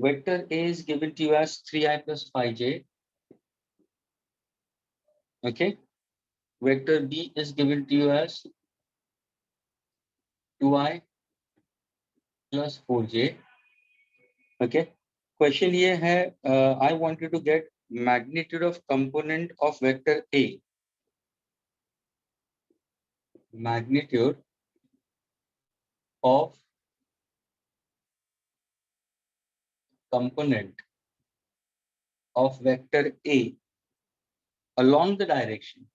vector A is given to you as 3i plus 5j. Okay. Vector B is given to you as 2i plus 4j. Okay. Question here hai, I wanted to get magnitude of component of vector A. Magnitude of component of vector A along the direction.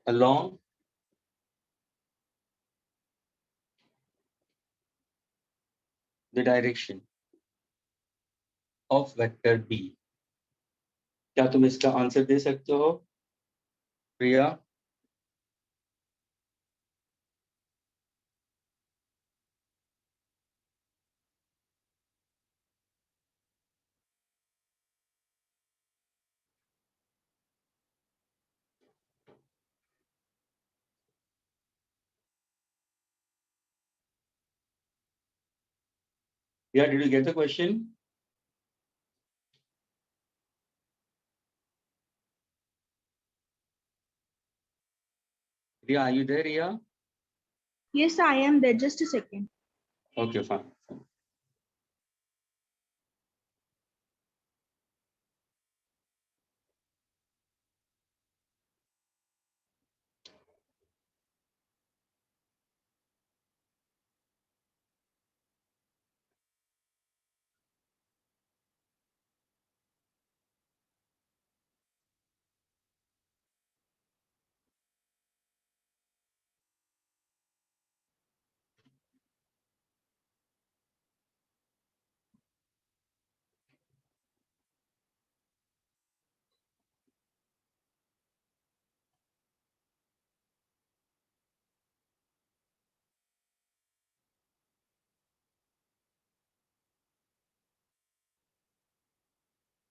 Along the direction of vector B. क्या तुम इसका answer दे सकते हो प्रिया? Yeah, did you get the question? Priya, are you there, Ria? Yes, I am there. Just a second. Okay, fine.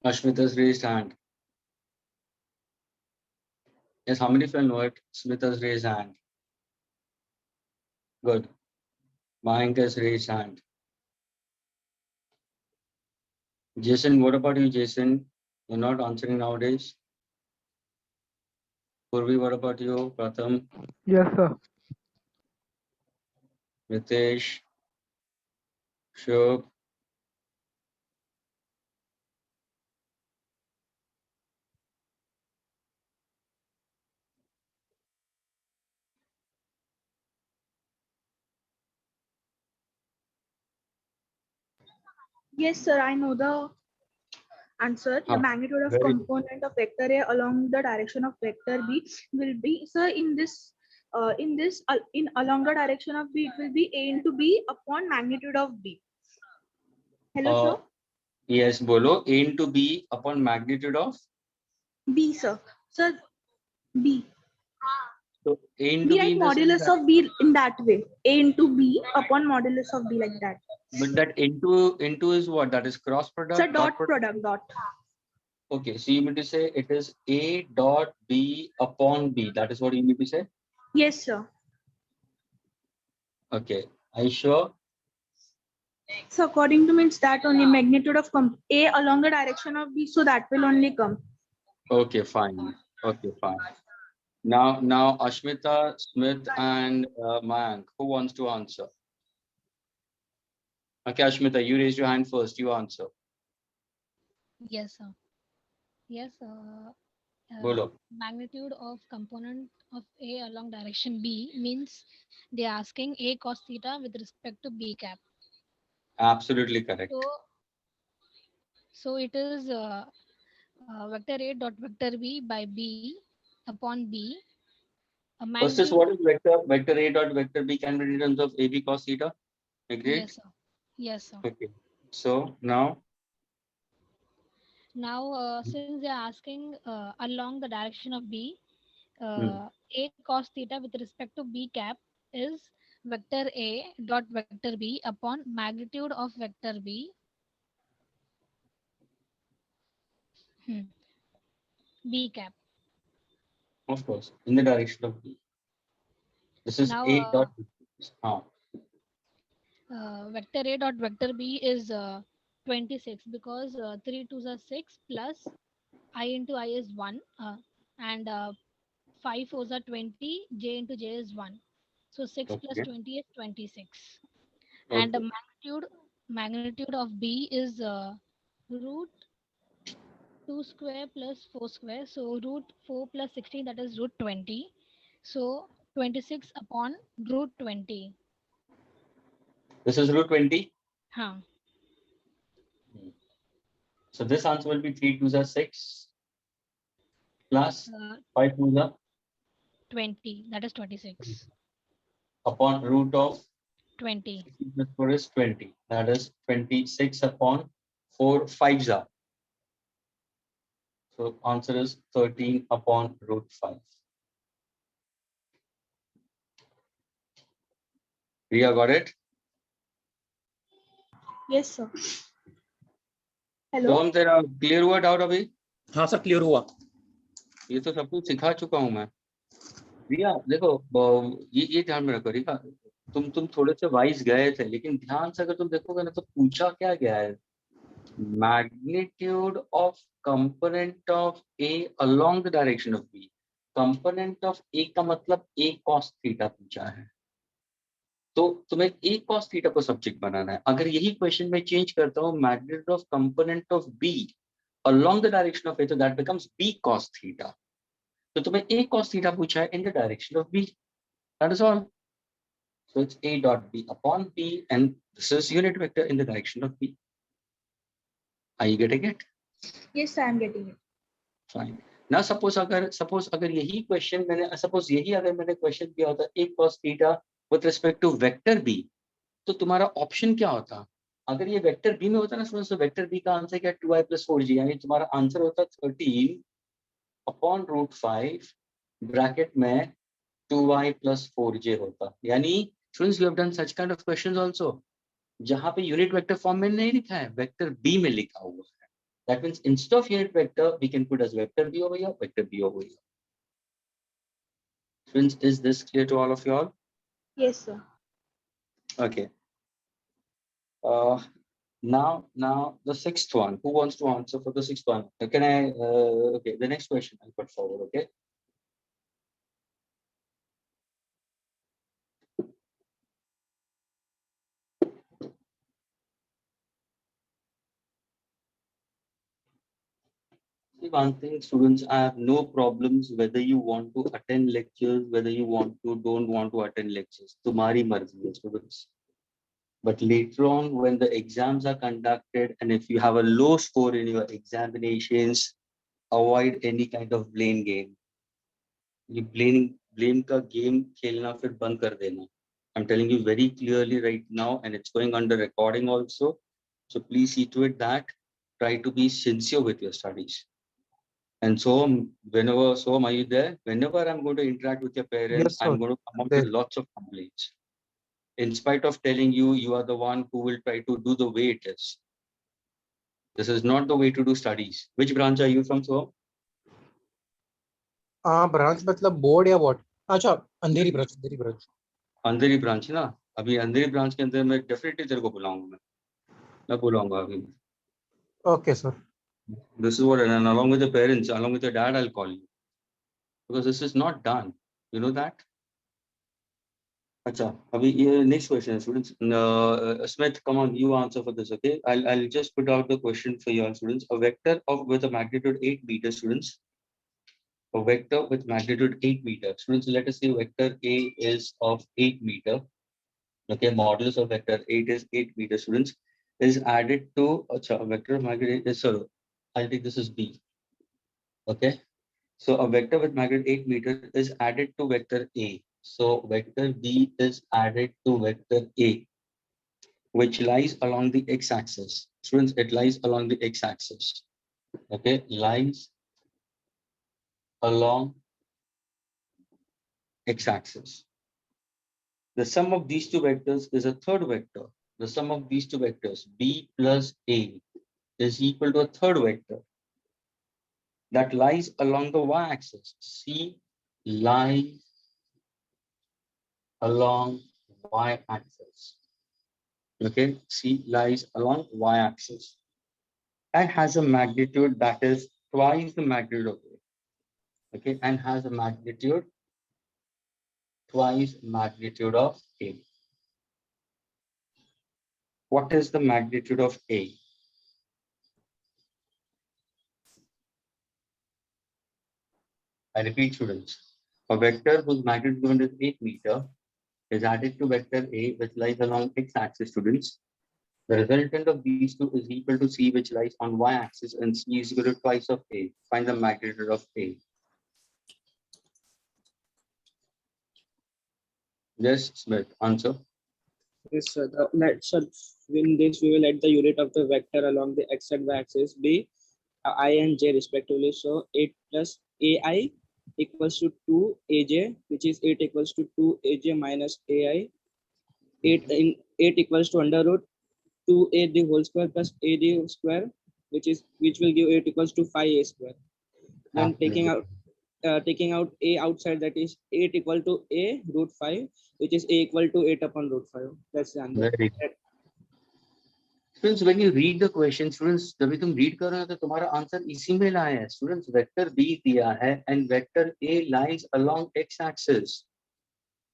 Ashmita's raised hand. Yes, how many of you know it? Smita's raised hand. Good. Mayank has raised hand. Jason, what about you, Jason? You're not answering nowadays. Purvi, what about you? Pratham, Yes, sir. Ritesh, Shubh, Yes, sir. I know the answer. The magnitude of very component of vector A along the direction of vector B will be, sir, in along the direction of B, it will be A into B upon magnitude of B. Hello, sir. yes, bolo. A into B upon magnitude of. B, sir. Sir, B. So A into We B write in the sense modulus that, of B in that way. A into B upon modulus of B like that. but that into is what? That is cross product. Sir, dot product dot. Okay, so you mean to say it is A dot B upon B. That is what you mean to say? Yes, sir. Okay. Are you sure? So according to me, it's that only magnitude of A along the direction of B, so that will only come. Okay, fine. Okay, fine. Now Ashmita, Smith, and Mayank, who wants to answer? Okay, Ashmita, you raised your hand first. You answer. Yes, sir. Yes, Bolo. magnitude of component of A along direction B means they are asking A cos theta with respect to B cap. Absolutely correct. So it is vector A dot vector B by B upon B. A First is magnitude. what is vector? Vector A dot vector B can be written in terms of AB cos theta. Agreed? Yes, sir. Yes, sir. Okay. So now. Now, since they are asking along the direction of B, Hmm. A cos theta with respect to B cap is vector A dot vector B upon magnitude of vector B. Hmm. B cap. Of course, in the direction of B. This is Now, A dot. vector A dot vector B is 26 because 3 2s are 6 plus I into I is 1 and 5 4s are 20, J into J is 1. So 6 plus Okay. 20 is 26. And the Okay. magnitude of B is root 2 square plus 4 square. So root 4 plus 16, that is root 20. So 26 upon root 20. This is root 20. Huh. So this answer will be 3 2s are 6 plus Uh, 5 2s are 20, that is 26. upon root of 20. 16 plus 4 is 20. That is 26 upon 4 5s are. So answer is 13 upon root 5. Priya got it? Yes, sir. तो Hello. हम तेरा clear हुआ doubt अभी? हाँ sir clear हुआ। ये तो सब कुछ सिखा चुका हूं मैं। रिया देखो ये ध्यान में रखो रिया, तुम थोड़े से वाइज गए थे, लेकिन ध्यान से अगर तुम देखोगे ना तो पूछा क्या गया है, magnitude of component of A along the direction of B. Component of A का मतलब ए कॉस थीटा पूछा है, तो तुम्हें ए कॉस थीटा को सब्जेक्ट बनाना है। अगर यही क्वेश्चन में चेंज करता हूँ magnitude of component of B along the direction of A, तो that becomes B cos theta. तो तुम्हें a cos theta पूछा है in the direction of b. That is all. So it's a dot b upon b, and this is unit vector in the direction of b. Are you getting it? Yes, I am getting it. Fine. Now suppose अगर यही question मैंने question किया होता a cos theta with respect to vector b, तो तुम्हारा option क्या होता? अगर ये वेक्टर b में होता ना स्टूडेंट्स, तो वेक्टर b का आंसर क्या 2i plus 4j, यानी तुम्हारा आंसर होता 13 upon root 5 ब्रैकेट में 2y plus 4j होता। यानी students, you have done such kind of questions also जहां पे यूनिट वेक्टर फॉर्म में नहीं लिखा है, वेक्टर बी में लिखा हुआ है। That means instead of unit vector we can put as vector b over here, vector b over here. Students, is this clear to all of you all? Yes, sir. Okay. Now the sixth one. Who wants to answer for the sixth one? Can I? Okay, the next question I'll put forward. Okay. See, one thing, students, I have no problems whether you want to attend lectures, whether you don't want to attend lectures. तुम्हारी मर्जी है, students. But later on, when the exams are conducted, and if you have a low score in your examinations, avoid any kind of blame game. ये blame का game खेलना फिर बंद कर देना. I'm telling you very clearly right now, and it's going under recording also. So please see to it that try to be sincere with your studies. And so, are you there? Whenever I'm going to interact with your parents, Yes, sir. I'm going to come up with lots of complaints. In spite of telling you, you are the one who will try to do the way it is. This is not the way to do studies. Which branch are you from, so? Branch मतलब board या what? अच्छा, अंधेरी branch, अंधेरी branch. अंधेरी branch ना, अभी अंधेरी branch के अंदर मैं definitely तेरे को बुलाऊंगा, मैं बुलाऊंगा अभी। Okay sir. This is what, and along with the parents, along with your dad, I'll call you, because this is not done. You know that? अच्छा, अभी ये next question, students. Smith, come on, you answer for this, okay? I'll just put out the question for you all, students. A vector with a magnitude 8 meter, students. A vector with magnitude 8 meter. Students, let us say vector A is of 8 meter. Okay, modulus of vector 8 is 8 meter, students. Is added to a vector of magnitude 8 is, sorry, I'll take this as B. Okay, so a vector with magnitude 8 meter is added to vector A. So vector B is added to vector A, which lies along the x-axis. Students, it lies along the x-axis. Okay, lies along x-axis. The sum of these two vectors is a third vector. The sum of these two vectors, B plus A, is equal to a third vector that lies along the y-axis. C lies along y-axis. Okay, C lies along y-axis and has a magnitude that is twice the magnitude of A. Okay, and has a magnitude twice magnitude of A. What is the magnitude of A? I repeat, students. A vector whose magnitude given is 8 meter is added to vector A, which lies along x-axis, students. The resultant of these two is equal to C, which lies on y-axis, and C is equal to twice of A. Find the magnitude of A. Yes, Smith, answer. Yes, sir. In this, we will let the unit of the vector along the x and y axis be I and j respectively. So 8 plus ai equals to 2 aj, which is 8 equals to 2 aj minus ai. 8 equals to under root 2a the whole square plus a the square, which will give 8 equals to 5a square. Then taking out a outside, that is 8 equal to a root 5, which is a equal to 8 upon root 5. That's the answer. Very good. Students, when you read the question, students, जब भी तुम read कर रहे हो तो तुम्हारा answer इसी में लाया है. Students, vector B दिया है and vector A lies along x-axis.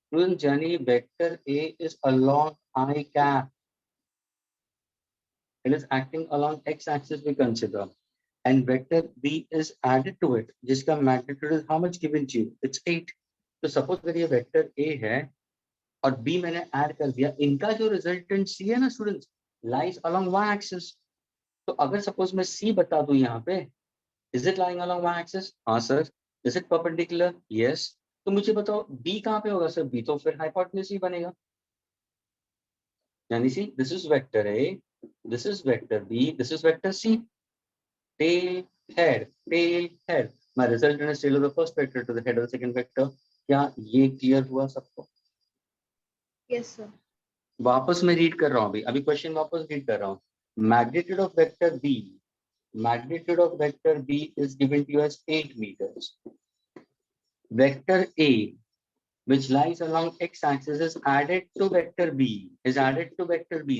Students, यानी vector A is along I cap. It is acting along x-axis, we consider. And vector B is added to it, जिसका magnitude is how much given to you? It's 8. तो suppose अगर ये vector A है और B मैंने add कर दिया, इनका जो resultant C है ना students, lies along y-axis. तो अगर suppose मैं C बता दूं यहाँ पे, is it lying along y-axis? हाँ sir. Is it perpendicular? Yes. तो मुझे बताओ B कहाँ पे होगा सर? B तो फिर hypotenuse ही बनेगा. यानी see, this is vector A, this is vector B, this is vector C. Tail, head, tail, head. My resultant is tail of the first vector to the head of the second vector. क्या ये clear हुआ सबको? Yes, sir. वापस मैं read कर रहा हूँ अभी क्वेश्चन वापस रीड कर रहा हूँ. Magnitude of vector B is given to you as 8 meters. Vector A, which lies along x-axis, is added to vector B.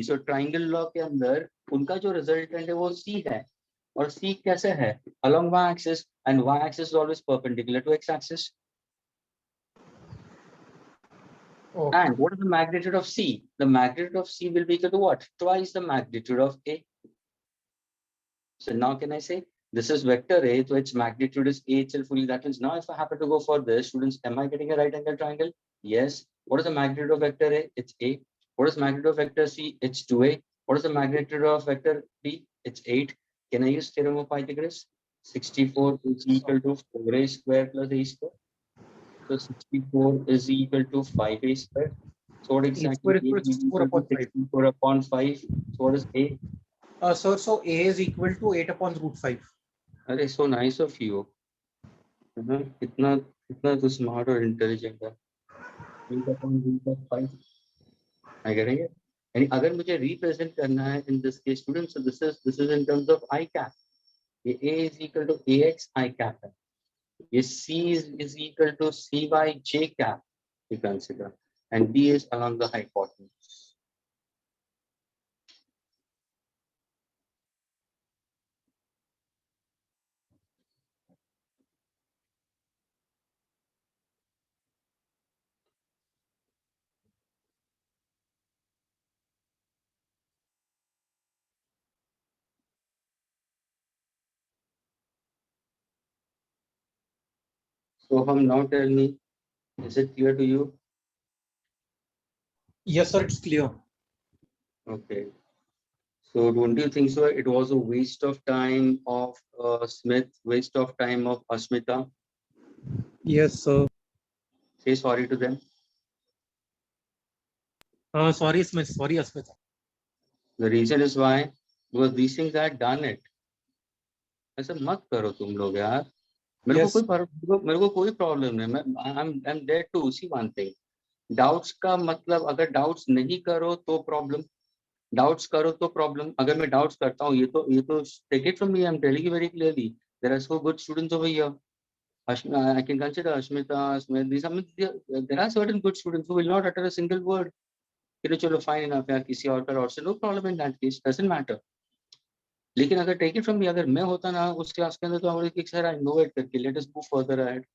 So triangle law के अंदर उनका जो resultant है वो C है. और C कैसे है? Along y-axis, and y-axis is always perpendicular to x-axis. Okay. And what is the magnitude of C? The magnitude of C will be equal to what? Twice the magnitude of A. So now can I say this is vector A, so its magnitude is A itself fully. That means now if I happen to go for this, students, am I getting a right angle triangle? Yes. What is the magnitude of vector A? It's A. What is the magnitude of vector C? It's 2A. What is the magnitude of vector B? It's 8. Can I use theorem of Pythagoras? 64 is equal to 4A square plus A square. So 64 is equal to 5A square. So what exactly A is equal to 64 upon 5. 64 upon 5. So what is A? Sir, so A is equal to 8 upon root 5. अरे so nice of you. कितना तो smart और intelligent है. 8 upon root of 5. I getting it? यानी अगर मुझे represent करना है in this case, students, so this is in terms of I cap. ये A is equal to AX I cap है. ये C is equal to CY J cap, you consider, and B is along the hypotenuse. So now tell me, is it clear to you? Yes, sir, it's clear. Okay. So don't you think so? It was a waste of time of Smith, waste of time of Ashmita. Yes, sir. Say sorry to them. Sorry, Smith. Sorry, Asmita. The reason is why, because these things I had done it. ऐसा मत करो तुम लोग यार. मेरे को कोई problem नहीं. I'm there to see one thing. Doubts का मतलब अगर doubts नहीं करो तो problem. Doubts करो तो problem. अगर मैं doubts करता हूँ ये तो take it from me. I'm telling you very clearly. There are so good students over here. I can consider Ashmita, Smith. There are certain good students who will not utter a single word. कि चलो fine enough यार, किसी और का और से, no problem in that case, doesn't matter. लेकिन अगर टेक इट फ्रॉम मी, अगर मैं होता ना उस क्लास के अंदर, तो हमारे कि सर आई नो इट करके let us move further ahead.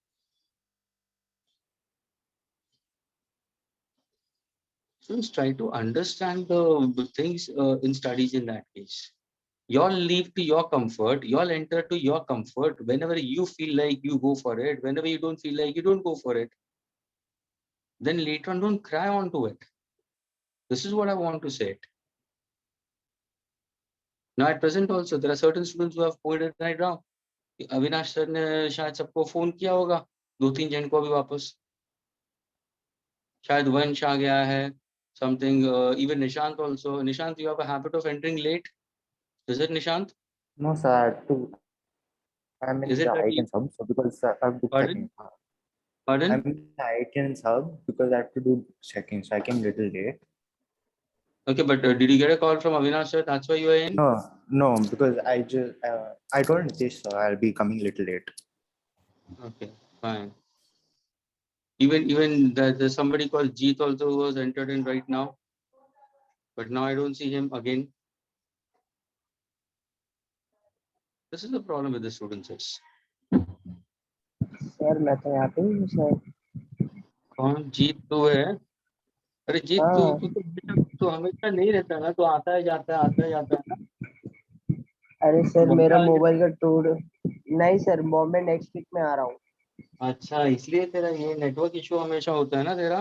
So just try to understand the things in studies in that case. You all leave to your comfort, you all enter to your comfort. Whenever you feel like, you go for it. Whenever you don't feel like, you don't go for it. Then later on, don't cry onto it. This is what I want to say. Now at present also, there are certain students who have pointed right now. Avinash sir ने शायद सबको phone किया होगा, 2-3 जन को अभी वापस. शायद वंश आ गया है, something, even Nishant also. Nishant, you have a habit of entering late. Is it, Nishant? No, sir. I have to. I'm in Is it the that you, icons hub, so because I have to do pardon? checking. Pardon? I'm in the icons hub because I have to do checking, so I came little late. Okay, but did you get a call from Avinash sir? That's why you are in? No, because I told Nitish, sir, I'll be coming little late. Okay, fine. Even there's somebody called Jeet also who was entered in right now, but now I don't see him again. This is the problem with the students. Is sir मैं तो यहाँ पे हूँ sir. कौन जीत तो है? अरे जीत हाँ. तो हमेशा नहीं रहता ना, तो आता है जाता है ना. अरे सर बॉम्बे मेरा आ गया? मोबाइल का टूट. नहीं सर, बॉम्बे नेक्स्ट वीक में आ रहा हूँ. अच्छा, इसलिए तेरा ये नेटवर्क इशू हमेशा होता है ना तेरा.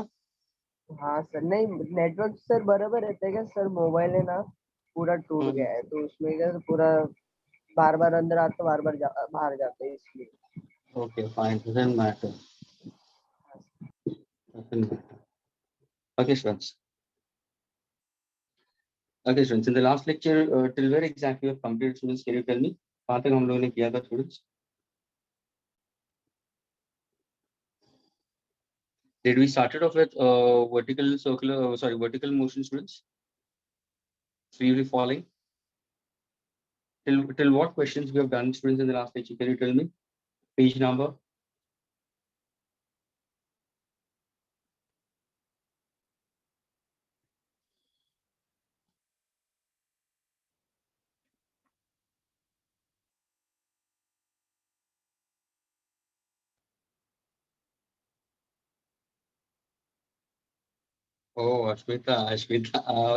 हाँ सर, नहीं नेटवर्क सर बराबर रहता है क्या सर? मोबाइल है ना पूरा टूट गया है, तो उसमें क्या पूरा बार बार अंदर आता, बार बार बाहर जाता है, इसलिए. Okay, fine. Doesn't matter. Doesn't matter. Okay, students. Okay, students. In the last lecture, till where exactly you have completed, students? Can you tell me? कहाँ तक हम लोगों ने किया था, students? Did we started off with vertical, circular, vertical motion, students? Freely falling. Till what questions we have done, students, in the last lecture? Can you tell me? Page number. Oh, Ashmita,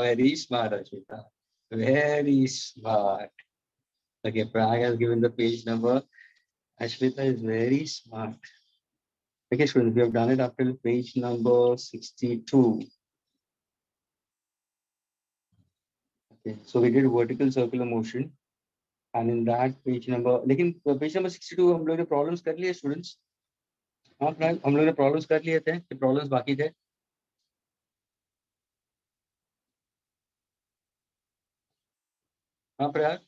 very smart, Ashmita. Very smart. Okay, Prag has given the page number. Ashmita is very smart. Okay, students, we have done it up till page number 62. Okay, so we did vertical circular motion, and in that page number, लेकिन page number 62 हम लोगों ने problems कर लिए students. हाँ, Prag, हम लोगों ने problems कर लिए थे, कि problems बाकी थे. हाँ, Prag.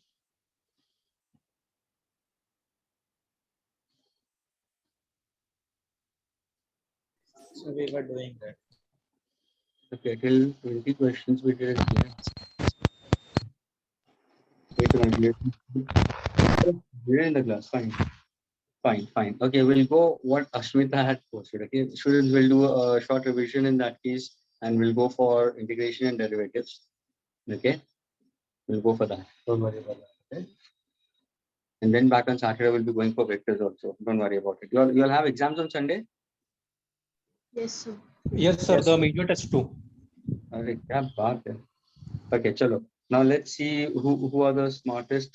So we were doing that. Okay, till 20 questions we did it here. Wait a minute. We're in the class. Fine. Okay, we'll go what Ashmita had posted. Okay, students will do a short revision in that case, and we'll go for integration and derivatives. Okay, we'll go for that. Don't worry about that. Okay. And then back on Saturday, we'll be going for vectors also. Don't worry about it. You'll have exams on Sunday? Yes, sir. Yes, sir. The major test too. अरे क्या बात है. Okay, chalo. Now let's see who are the smartest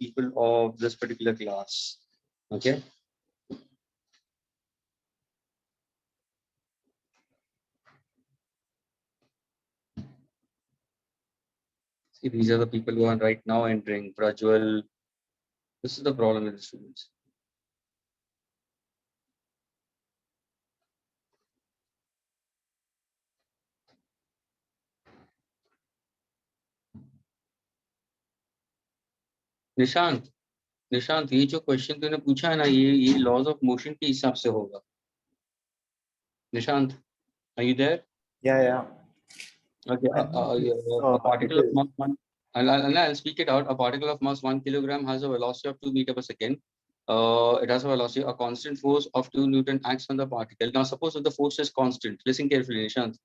people of this particular class. Okay. See, these are the people who are right now entering. Prajwal. This is the problem with the students. Nishant, ये जो question तूने पूछा है ना, ये laws of motion के हिसाब से होगा. Nishant, are you there? Yeah. Okay. A particle of mass 1. I'll speak it out. A particle of mass 1 kilogram has a velocity of 2 meters per second. It has a velocity, a constant force of 2 Newton acts on the particle. Now, suppose if the force is constant, listen carefully, Nishant.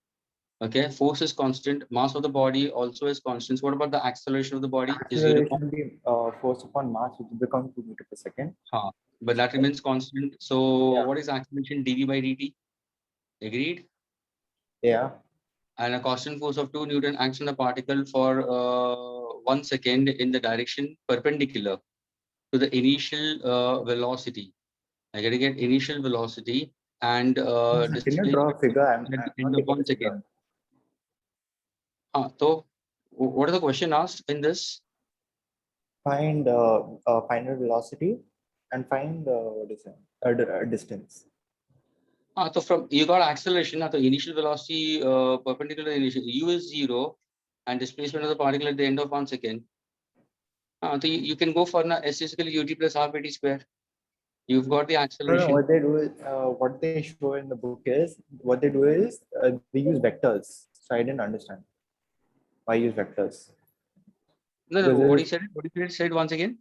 Okay, force is constant, mass of the body also is constant. What about the acceleration of the body? Is uniform, Acceleration will be force upon mass, which will become 2 meters per second. but that remains constant. So Yeah. what is acceleration? dv by dt. Agreed? Yeah. And a constant force of 2 Newton acts on the particle for 1 second in the direction perpendicular to the initial velocity. I gotta get initial velocity and Can you draw displacement a figure? at the I'm end not of getting 1 the figure. second. So what is the question asked in this? Find final velocity and find what is it? Distance. So from you got acceleration at the initial velocity perpendicular to initial u is 0 and displacement of the particle at the end of 1 second. So you can go for s is equal to ut plus half at square. You've got the No, acceleration. what they do is what they show in the book is they use vectors. So I didn't understand why use vectors. No, Because what he said? What he said once again?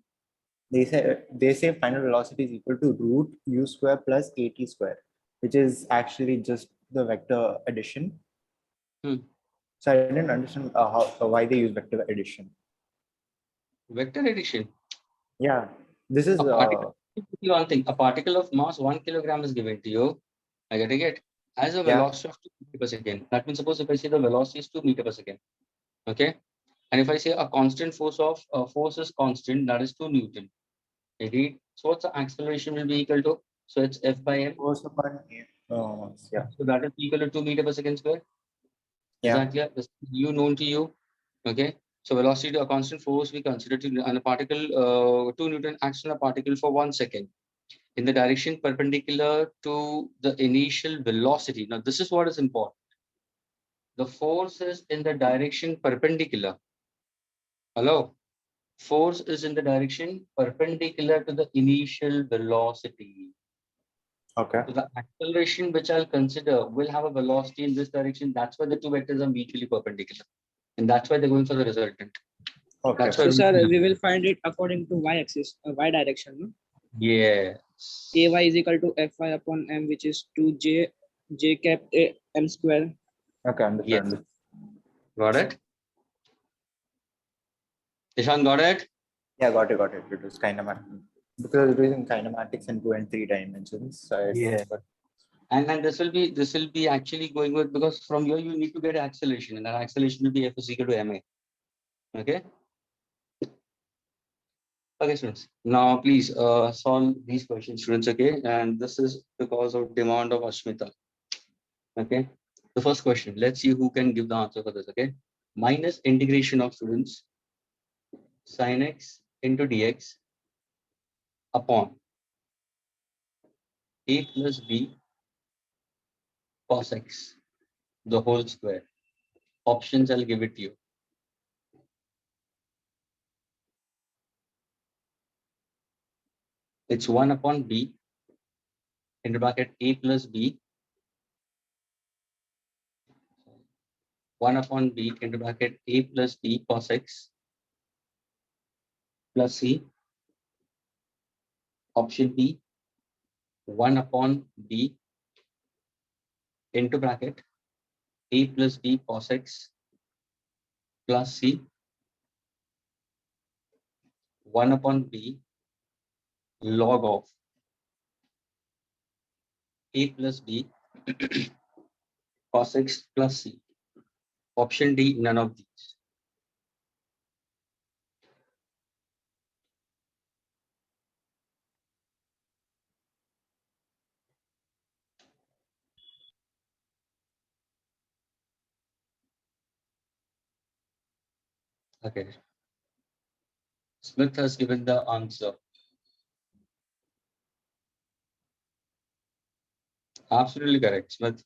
They say final velocity is equal to root u square plus at square, which is actually just the vector addition. Hmm. So I didn't understand why they use vector addition. Vector addition. Yeah, this is A particle, one thing, a particle of mass 1 kilogram is given to you. I gotta get as a Yeah. velocity of 2 meters per second. That means suppose if I say the velocity is 2 meters per second, okay, and if I say a constant force of force is constant, that is 2 Newton. Agreed. So what's the acceleration will be equal to? So it's F by m. force upon yeah. So that is equal to 2 meters per second square. Is Yeah. that clear? This is u known to you. Okay. So velocity to a constant force we consider to and a particle 2 Newton acts on a particle for 1 second in the direction perpendicular to the initial velocity. Now this is what is important. The force is in the direction perpendicular. Hello. Force is in the direction perpendicular to the initial velocity. Okay. So the acceleration which I'll consider will have a velocity in this direction. That's why the two vectors are mutually perpendicular. And that's why they're going for the resultant. Okay. That's why So sir, we will find it according to y-axis, y direction. No? yes. Ay is equal to fy upon m, which is 2j cap m square. Okay. Understand. Yes. Got it? Ishan, got it? Yeah, got it. It was kinematic because we're using kinematics in 2 and 3 dimensions. So And then this will be actually going with, because from here you need to get acceleration, and that acceleration will be F is equal to ma. Okay. Okay, students. Now please solve these questions, students. Okay, and this is because of demand of Ashmita. Okay. The first question. Let's see who can give the answer for this. Okay. Minus integration of students sin x into dx upon a plus b cos x the whole square. Options I'll give it to you. It's 1 upon b into bracket a plus b 1 upon b into bracket a plus b cos x plus c. Option B 1 upon b into bracket a plus b cos x plus c 1 upon b log of a plus b cos x plus c. Option D, none of these. Okay. Smith has given the answer. Absolutely correct, Smith.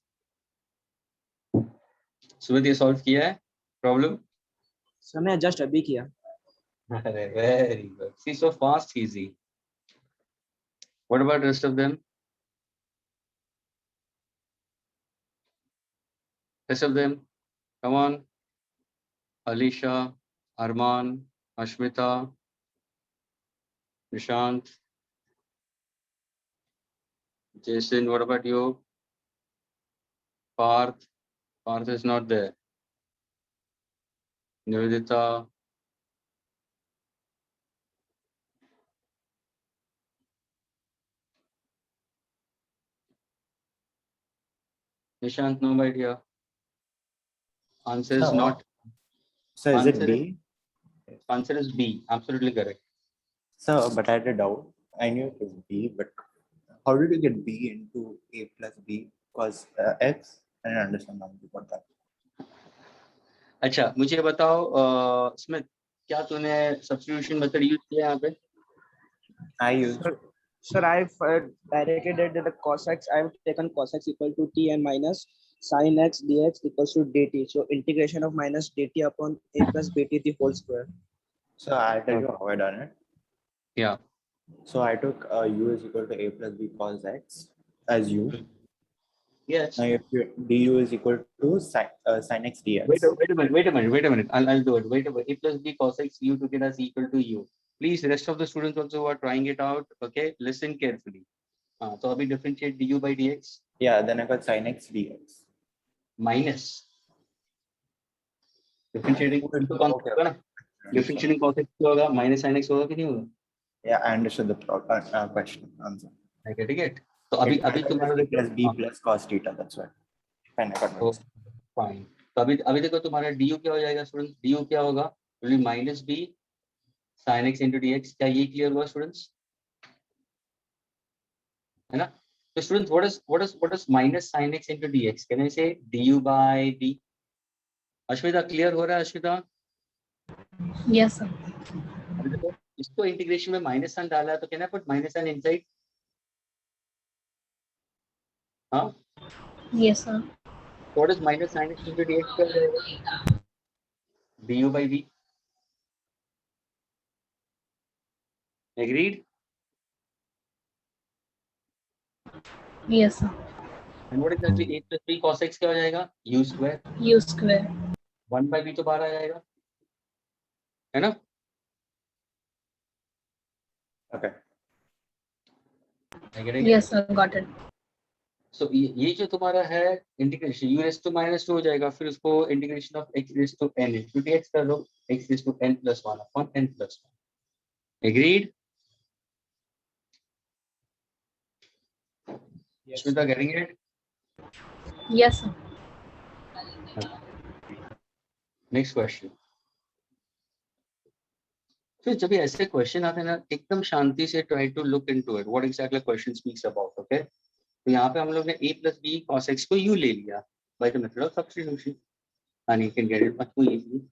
Smith, ये solve किया है problem? Sir मैं just अभी किया. Very good. See, so fast, easy. What about rest of them? Rest of them, come on. Alicia, Arman, Ashmita, Nishant, Jason, what about you? Parth, Parth is not there. Nivedita. Nishant, no idea. Answer is So, not. So is it Answer B? Answer is B. Absolutely correct. So, but I had a doubt. I knew it was B, but how did you get B into A plus B? Because X, I didn't understand how you got that. अच्छा मुझे बताओ Smith क्या तूने substitution method use किया यहाँ पे? I used Sir, I've directed it that the cos x, I've taken cos x equal to t and minus sin x dx equals to dt. So integration of minus dt upon a plus bt the whole square. So I'll tell you how I done it. Yeah. So I took u is equal to a plus b cos x as u. Yes. Now if du is equal to sin x dx. Wait a minute. I'll do it. Wait a minute. A plus b cos x u took it as equal to u. Please, rest of the students also who are trying it out, okay, listen carefully. So अभी differentiate du by dx Yeah, then I got sin x dx. minus differentiating into Okay. concept होगा ना? Differentiating cos x क्या होगा? Minus sin x होगा कि नहीं होगा? Yeah, I understood the question answer. I get it. तो अभी तुम्हारा plus b plus cos theta. That's why. Fine, I got my mistake. Fine. तो अभी देखो तुम्हारा du क्या हो जाएगा स्टूडेंट्स? du क्या होगा? Minus b sin x into dx. क्या ये क्लियर हुआ स्टूडेंट्स? है ना? So students, what is minus sin x into dx? Can I say du by d? Ashvita clear हो रहा है अश्विता? Yes, sir. अभी देखो इसको इंटीग्रेशन में माइनस साइन डाला है तो can I put minus sign inside? हाँ? Yes, sir. What is minus sin x into dx क्या हो जाएगा? du by d. Agreed? Yes, sir. And what is actually a plus b cos x क्या हो जाएगा? u square. U square. 1 by b तो बाहर आ जाएगा, है ना? Okay. I get it? Yes, sir. Got it. So ये जो तुम्हारा है integration u raised to minus 2 हो जाएगा, फिर उसको integration of x raised to n into dx कर लो, x raised to n plus 1 upon n plus 1. Agreed? Yes. Shweta, getting it? Yes, sir. Next question. फिर जब ये ऐसे क्वेश्चन आते हैं ना, एकदम शांति से try to look into it what exactly question speaks about. Okay, तो यहाँ पे हम लोग ने a plus b cos x को u ले लिया by the method of substitution and you can get it much more easily.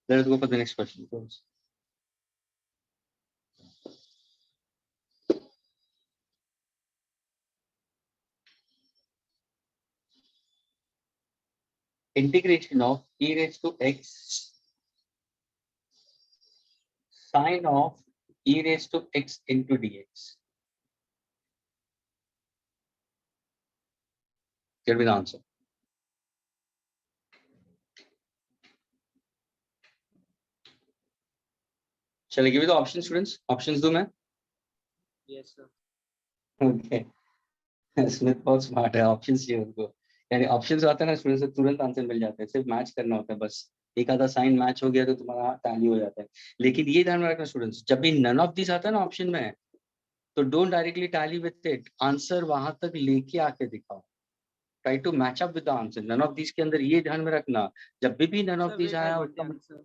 Let us go for the next question. Integration of e raised to x sine of e raised to x into dx. Tell me the answer. Shall I give you the options, students? Options do मैं? Yes, sir. Okay. Smith बहुत smart है, options चाहिए उनको. यानी options आते हैं ना students से तुरंत आंसर मिल जाते हैं, सिर्फ मैच करना होता है बस. एक आधा साइन मैच हो गया तो तुम्हारा टैली हो जाता है. लेकिन ये ध्यान में रखना स्टूडेंट्स, जब भी नन ऑफ दिस आता है ना ऑप्शन में, तो don't directly tally with it, answer वहां तक लेके आके दिखाओ. Try to match up with the answer. None of this के अंदर ये ध्यान में रखना, जब भी none of Sir, this wait, I आया, got the answer.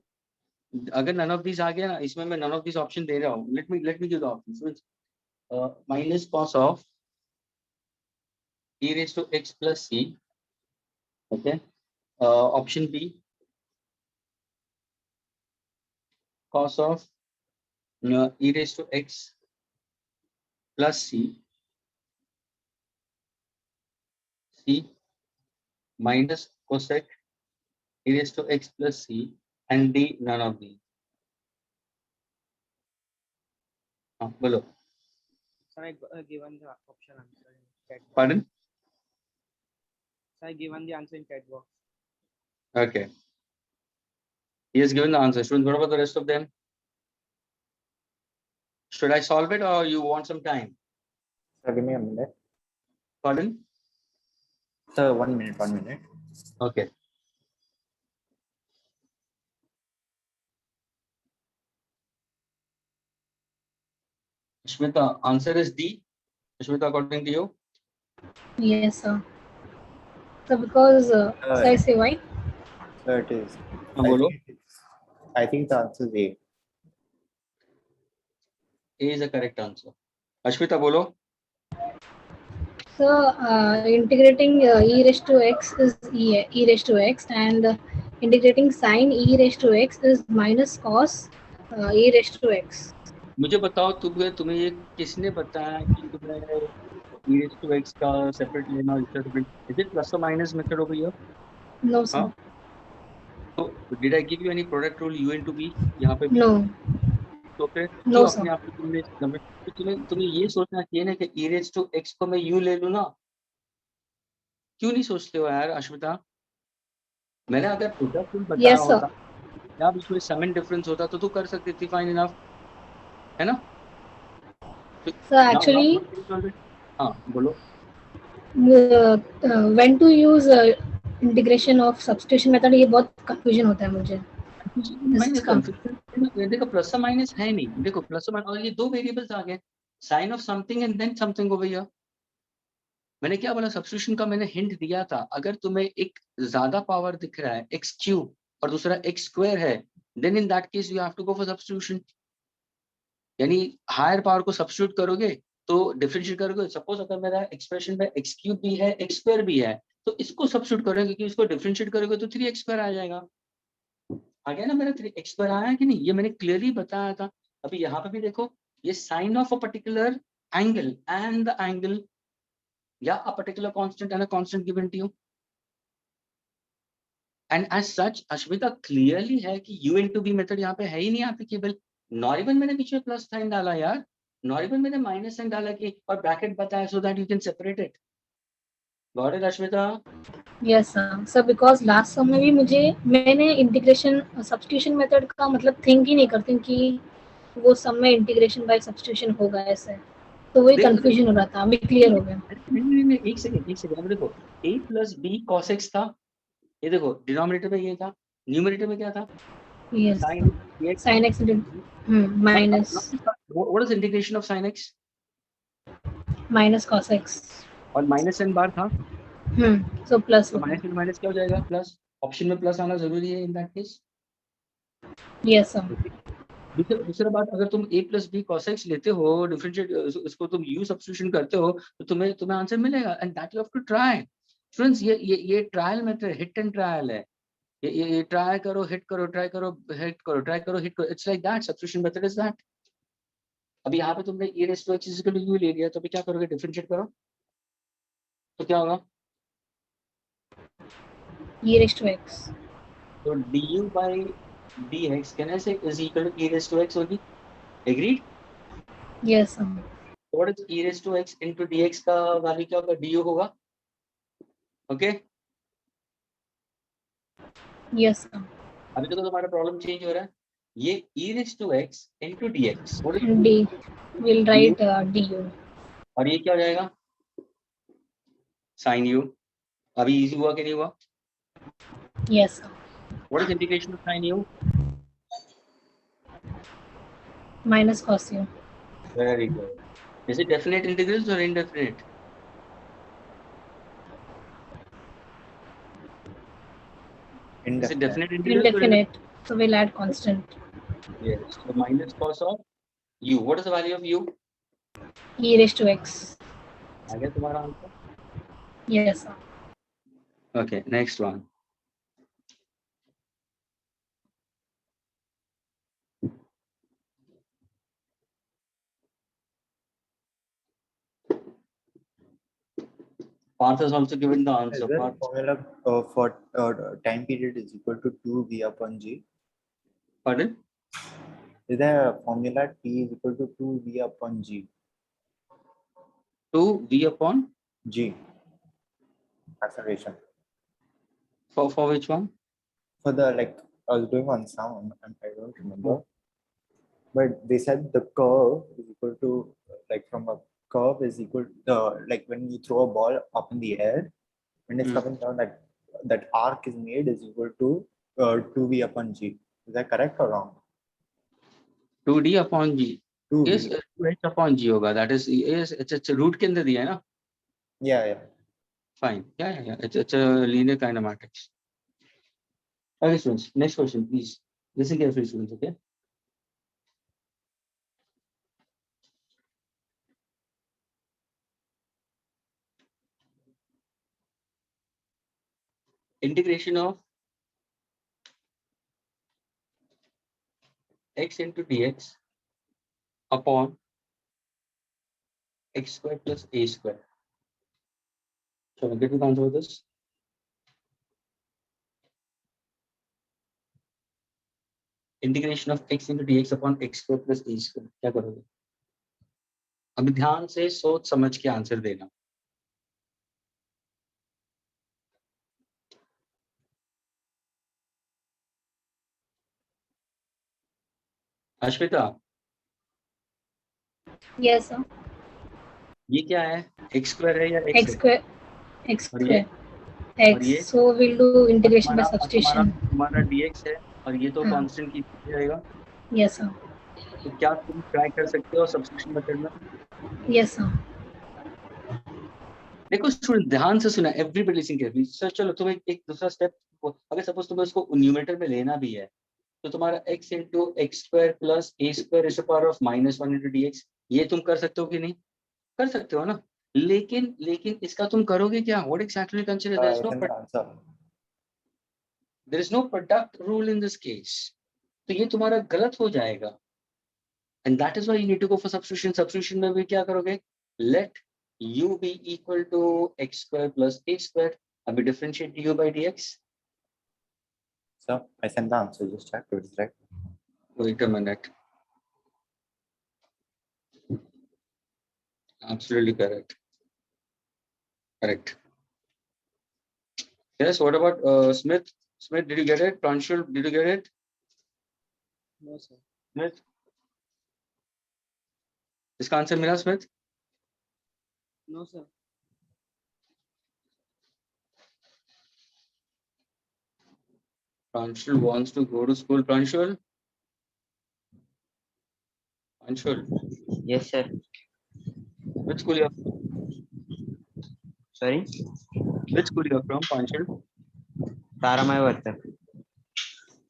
अगर नन ऑफ दिस आ गया ना, इसमें मैं नन ऑफ दिस ऑप्शन दे रहा हूँ. Let me give the options. Minus cos of e raised to x plus c. Okay. Option B, cos of e raised to x plus c. C minus cosec e raised to x plus c, and D none of these. Below. Sir, I given the option answer in chat box. Pardon? Sir, I given the answer in chat box. Okay. He has given the answer. Students, what about the rest of them? Should I solve it or you want some time? So give me a minute. Pardon? So 1 minute, 1 minute. Okay. Ashmita, answer is D. Ashmita, according to you? Yes, sir. So because so I say why? So it is. Bolo. I think the answer is A. A is the correct answer. Ashmita, bolo. So integrating e raised to x is e raised to x, and integrating sine e raised to x is minus cos e raised to x. मुझे बताओ तुम्हें ये किसने बताया कि तुम्हें e raised to x का separate लेना और इसका separate? Is it plus or minus method over here? No, sir. हाँ? So did I give you any product rule u into b यहाँ पे? No. तो फिर No, क्यों sir. अपने आप को तुमने तो तुम्हें ये सोचना चाहिए ना कि e raised to x को मैं u ले लूँ ना? क्यों नहीं सोचते हो यार अश्मिता? मैंने अगर प्रोडक्ट रूल बताया Yes, sir. होता या बीच में सम एंड डिफरेंस होता तो तू कर सकती थी, फाइन इनफ, है ना? So actually, हाँ बोलो. when to use integration of substitution method, ये बहुत confusion होता है मुझे. मैंने कंफ्यूजन देखो, प्लस और माइनस है नहीं, देखो प्लस और माइनस और ये दो वेरिएबल्स आ गए, sine of something and then something over here. मैंने क्या बोला, सब्स्टिट्यूशन का मैंने हिंट दिया था. अगर तुम्हें एक ज्यादा पावर दिख रहा है एक्स क्यूब और दूसरा एक्स स्क्वायर है, then in that case you have to go for substitution. यानी हायर पावर को सब्स्टिट्यूट करोगे तो डिफरेंशिएट करोगे. सपोज अगर मेरा एक्सप्रेशन में एक्स क्यूब भी है एक्स स्क्वायर भी है तो इसको सब्स्टिट्यूट करोगे, क्योंकि इसको डिफरेंशिएट करोगे तो 3x स्क्वायर आ जाएगा. आ गया ना मेरा 3x स्क्वायर आया कि नहीं, ये मैंने क्लियरली बताया था. अभी यहाँ पे भी देखो, ये sine of a particular angle and the angle या a particular constant and a constant given to you. And as such Ashmita clearly है कि u into v मेथड यहाँ पे है ही नहीं एप्लीकेबल. नॉट इवन मैंने बीच में प्लस साइन डाला यार, नॉट इवन मैंने माइनस साइन डाला कि और ब्रैकेट बताया so that you can separate it. Got it Ashmita? Yes, sir. So because last समय में भी मैंने इंटीग्रेशन सब्स्टिट्यूशन मेथड का मतलब थिंक ही नहीं करती हूँ कि वो सब में इंटीग्रेशन बाय सब्स्टिट्यूशन होगा ऐसे, तो वही कंफ्यूजन हो रहा था. अभी क्लियर हो गया. नहीं, एक सेकंड. अब देखो a plus b cos x था, ये देखो डिनोमिनेटर में ये था, न्यूमरेटर में क्या था? Yes. sin x. Sin x minus What is integration of sin x? minus cos x. और माइनस n बार था, So plus तो माइनस माइनस क्या हो जाएगा? प्लस. ऑप्शन में प्लस आना जरूरी है इन दैट केस. Yes, sir. दूसरा बात, अगर तुम a plus b cos x लेते हो, डिफरेंशिएट इसको तुम u सब्स्टिट्यूशन करते हो तो तुम्हें आंसर मिलेगा. And that you have to try. Friends, ये trial method, hit and trial है. ये ट्राई करो, हिट करो, ट्राई करो, हिट करो, ट्राई करो, हिट करो. It's like that. Substitution method is that. अभी यहाँ पे तुमने e raised to x is equal to u ले लिया, तो अभी क्या करोगे? डिफरेंशिएट करो तो क्या होगा? E raised to x. तो du by dx can I say is equal to e raised to x only? Agreed? Yes, sir. What is e raised to x into dx का वैल्यू क्या होगा? du होगा. Okay Yes, sir. अभी तो तुम्हारा problem change हो रहा है. ये e raised to x into dx, what is D will write du. और ये क्या हो जाएगा? sin u. अभी इजी हुआ कि नहीं हुआ? Yes, sir. What is integration of sin u? Minus cos u. Very good. Is it definite integrals or indefinite? Is it definite integrals or Indefinite. So we'll add constant. Yes. So minus cos of u. What is the value of u? E raised to x. I guess तुम्हारा answer. Yes, sir. Okay. Next one. Parth has also given the answer. Is there a Parth. formula for time period is equal to 2v upon g? Pardon? Is there a formula t is equal to 2v upon g? 2v upon G. Acceleration. for which one? For the I was doing one sound and I don't remember. But they said the curve is equal to from a curve is equal to when you throw a ball up in the air, when it's Hmm. coming down, that arc is made is equal to 2v upon g. Is that correct or wrong? 2d upon g. 2v. Yes, 2h upon g होगा. That is, yes, it's a root के अंदर दिया है ना. Yeah. Fine. Yeah. It's a linear kind of matrix. Okay, students. Next question, please. Listen carefully, students. Okay. Integration of x into dx upon x square plus a square. Shall I get to the answer of this? Integration of x into dx upon x square plus a square. क्या करोगे? अभी ध्यान से सोच समझ के answer देना. Ashwita, Yes, sir. ये क्या है? x square है या X x है? square. X और ये? square. और ये? X. So we'll do integration by substitution. तुम्हारा dx है और ये तो हाँ. कांस्टेंट की जाएगा. Yes, sir. तो क्या तुम ट्राई कर सकते हो सब्स्टिट्यूशन मेथड में? Yes, sir. देखो स्टूडेंट, ध्यान से सुना. Everybody listen carefully. सर चलो तुम एक दूसरा स्टेप, अगर सपोज तुम्हें उसको न्यूमरेटर में लेना भी है, तो तुम्हारा x into x square plus a square is the power of -1 into dx, ये तुम कर सकते हो कि नहीं? कर सकते हो ना. लेकिन इसका तुम करोगे क्या? What exactly consider? I think the answer. There is no product rule in this case. तो ये तुम्हारा गलत हो जाएगा. And that is why you need to go for substitution. Substitution में भी क्या करोगे? Let u be equal to x square plus a square. अभी differentiate du by dx. So I sent the answer. Just check if it's right. Wait a minute. Absolutely correct. Correct. Yes. What about Smith? Smith, did you get it? Pranshul, did you get it? No, sir. Smith. इसका answer मिला Smith? No, sir. Pranshul wants to go to school. Pranshul? Pranshul, Yes, sir. which school you are? Sorry. Which school you are from, Pranshul? Taramaya Vartak.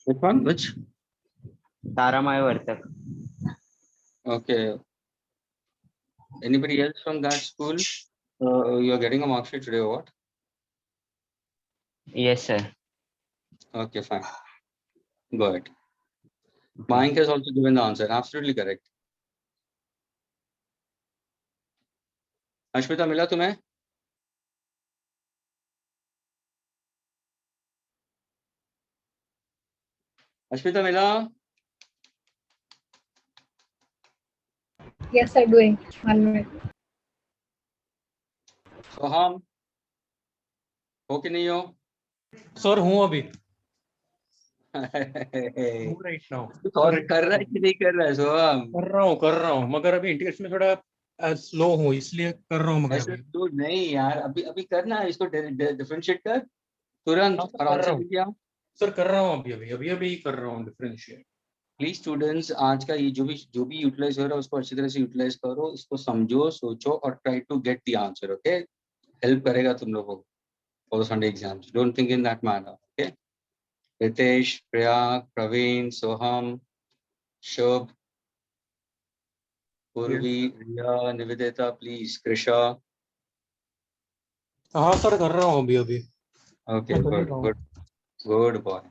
Which one? Which? Taramaya Vartak. Okay. Anybody else from that school? You are getting a mark sheet today or what? Yes, sir. Okay, fine. Go ahead. Mayank has also given the answer. Absolutely correct. Ashmita, मिला तुम्हें? अश्मिता, मिला? Yes, sir. Doing 1 minute. सोहम, हो कि नहीं हो? Sir हूँ अभी तू राइट नाउ कर रहा है कि नहीं कर रहा है सोहम? कर रहा हूँ मगर अभी इंटीग्रेशन में थोड़ा स्लो हूँ इसलिए कर रहा हूँ मगर ऐसे अभी तो नहीं यार, अभी करना है इसको. डिफरेंशिएट कर तुरंत हाँ, और कर रहा आंसर हूँ। लिख दिया. सर कर रहा हूँ अभी कर रहा हूँ डिफरेंशिएट. प्लीज स्टूडेंट्स, आज का ये जो भी यूटिलाइज हो रहा है उसको अच्छी तरह से यूटिलाइज करो, इसको समझो, सोचो और try to get the answer. Okay, help करेगा तुम लोगों को for Sunday exams. Don't think in that manner. Okay, Ritesh, Priya, Praveen, Soham, Shubh, Purvi, Riya, Nivedita, please, Krisha. हाँ सर कर रहा हूँ अभी ओके, मैं कर ही गुड रहा हूँ. Good good boy.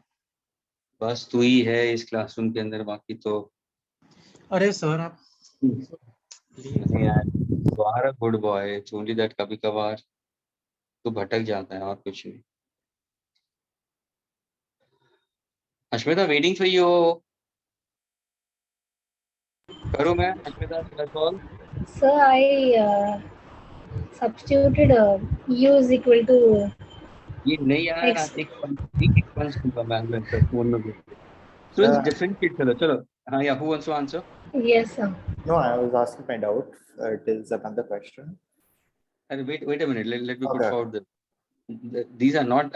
बस तू ही है इस क्लासरूम के अंदर, बाकी तो अरे सर आप नहीं यार. तू are a good boy. It's only that कभी कभार तो भटक जाता है और कुछ नहीं. Ashmita, waiting for you. करूँ मैं Ashmita? Call. Sir, I substituted u is equal to ये नहीं यार, X. एक पंच दूंगा मैं अंदर फोन में घुस के. स्टूडेंट्स डिफरेंशिएट करो. चलो. हाँ, या who wants to answer? Yes, sir. No, I was asking my doubt. It is another question. अरे wait a minute, let me put Okay. forward this. these are not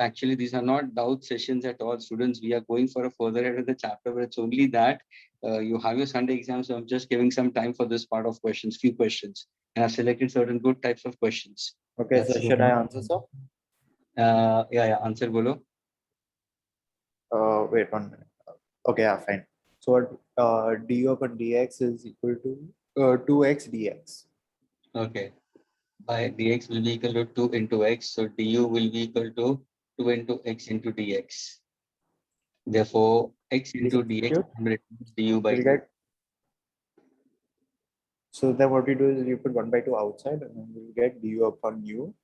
doubt sessions at all, students. We are going for a further ahead of the chapter, but it's only that you have your Sunday exam, so I'm just giving some time for this part of questions, few questions, and I've selected certain good types of questions. Okay, That's so it. should I answer, sir? Yeah, answer bolo. Wait 1 minute. Okay, yeah, fine. So what du upon dx is equal to 2x dx. Okay. By dx will be equal to 2 into x, so du will be equal to 2 into x into dx. Therefore, x into dx Substitute. du by We'll 2. get. So then what we do is you put 1/2 outside and then we'll get du upon u.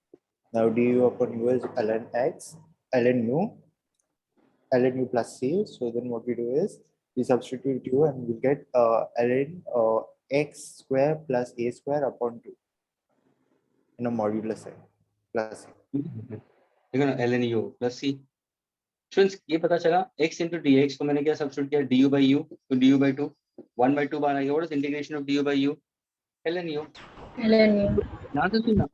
Now du upon u is ln x, ln u plus c. So then what we do is we substitute u and we'll get ln x square plus a square upon 2 in a modulus a plus c. देखो ना ln u plus c. Students, ये पता चला x into dx को मैंने क्या substitute किया du by u, तो du by 2, 1/2 बार आ गया. What is integration of du by u? ln u. LNU. ध्यान से सुनना,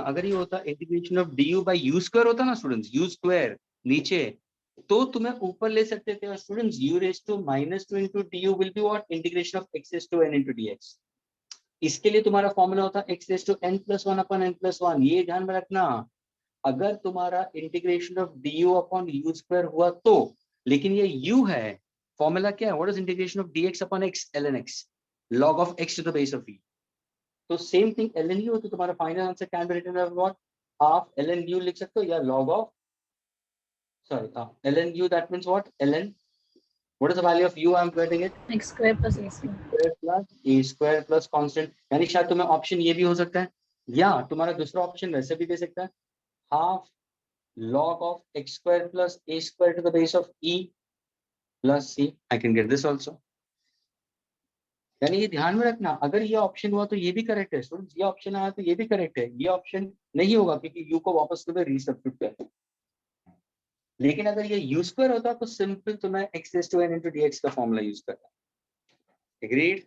अगर ये होता integration of du by u square होता ना स्टूडेंट्स, u square नीचे, तो तुम्हें ऊपर ले सकते थे. Students u raised to -2 into du will be what? Integration of x raised to n into dx. इसके लिए तुम्हारा फॉर्मूला होता x raised to n plus 1 upon n plus 1. ये ध्यान में रखना. अगर तुम्हारा integration of du upon u square हुआ तो, लेकिन ये u है, फॉर्मूला क्या है? What is integration of dx upon x ln x, log of x to the base of e. तो सेम थिंग ln u, तो तुम्हारा final answer can be written as what? Half ln u लिख सकते हो, या log of, sorry, ln u, that means what? ln, what is the value of u? I'm getting it X square plus A square. square plus a square plus constant. यानी शायद तुम्हें option ये भी हो सकता है, या तुम्हारा दूसरा ऑप्शन वैसे भी दे सकता है, half log of x square plus a square to the base of e plus c. I can get this also. यानी ये ध्यान में रखना, अगर ये ऑप्शन हुआ तो ये भी करेक्ट है स्टूडेंट्स, ये ऑप्शन आया तो ये भी करेक्ट है. ये ऑप्शन नहीं होगा क्योंकि u को वापस तुम्हें रीसब्स्टिट्यूट करना. लेकिन अगर ये u स्क्वायर होता तो सिंपल तुम्हें x raised to n into dx का फॉर्मूला यूज करना. Agreed?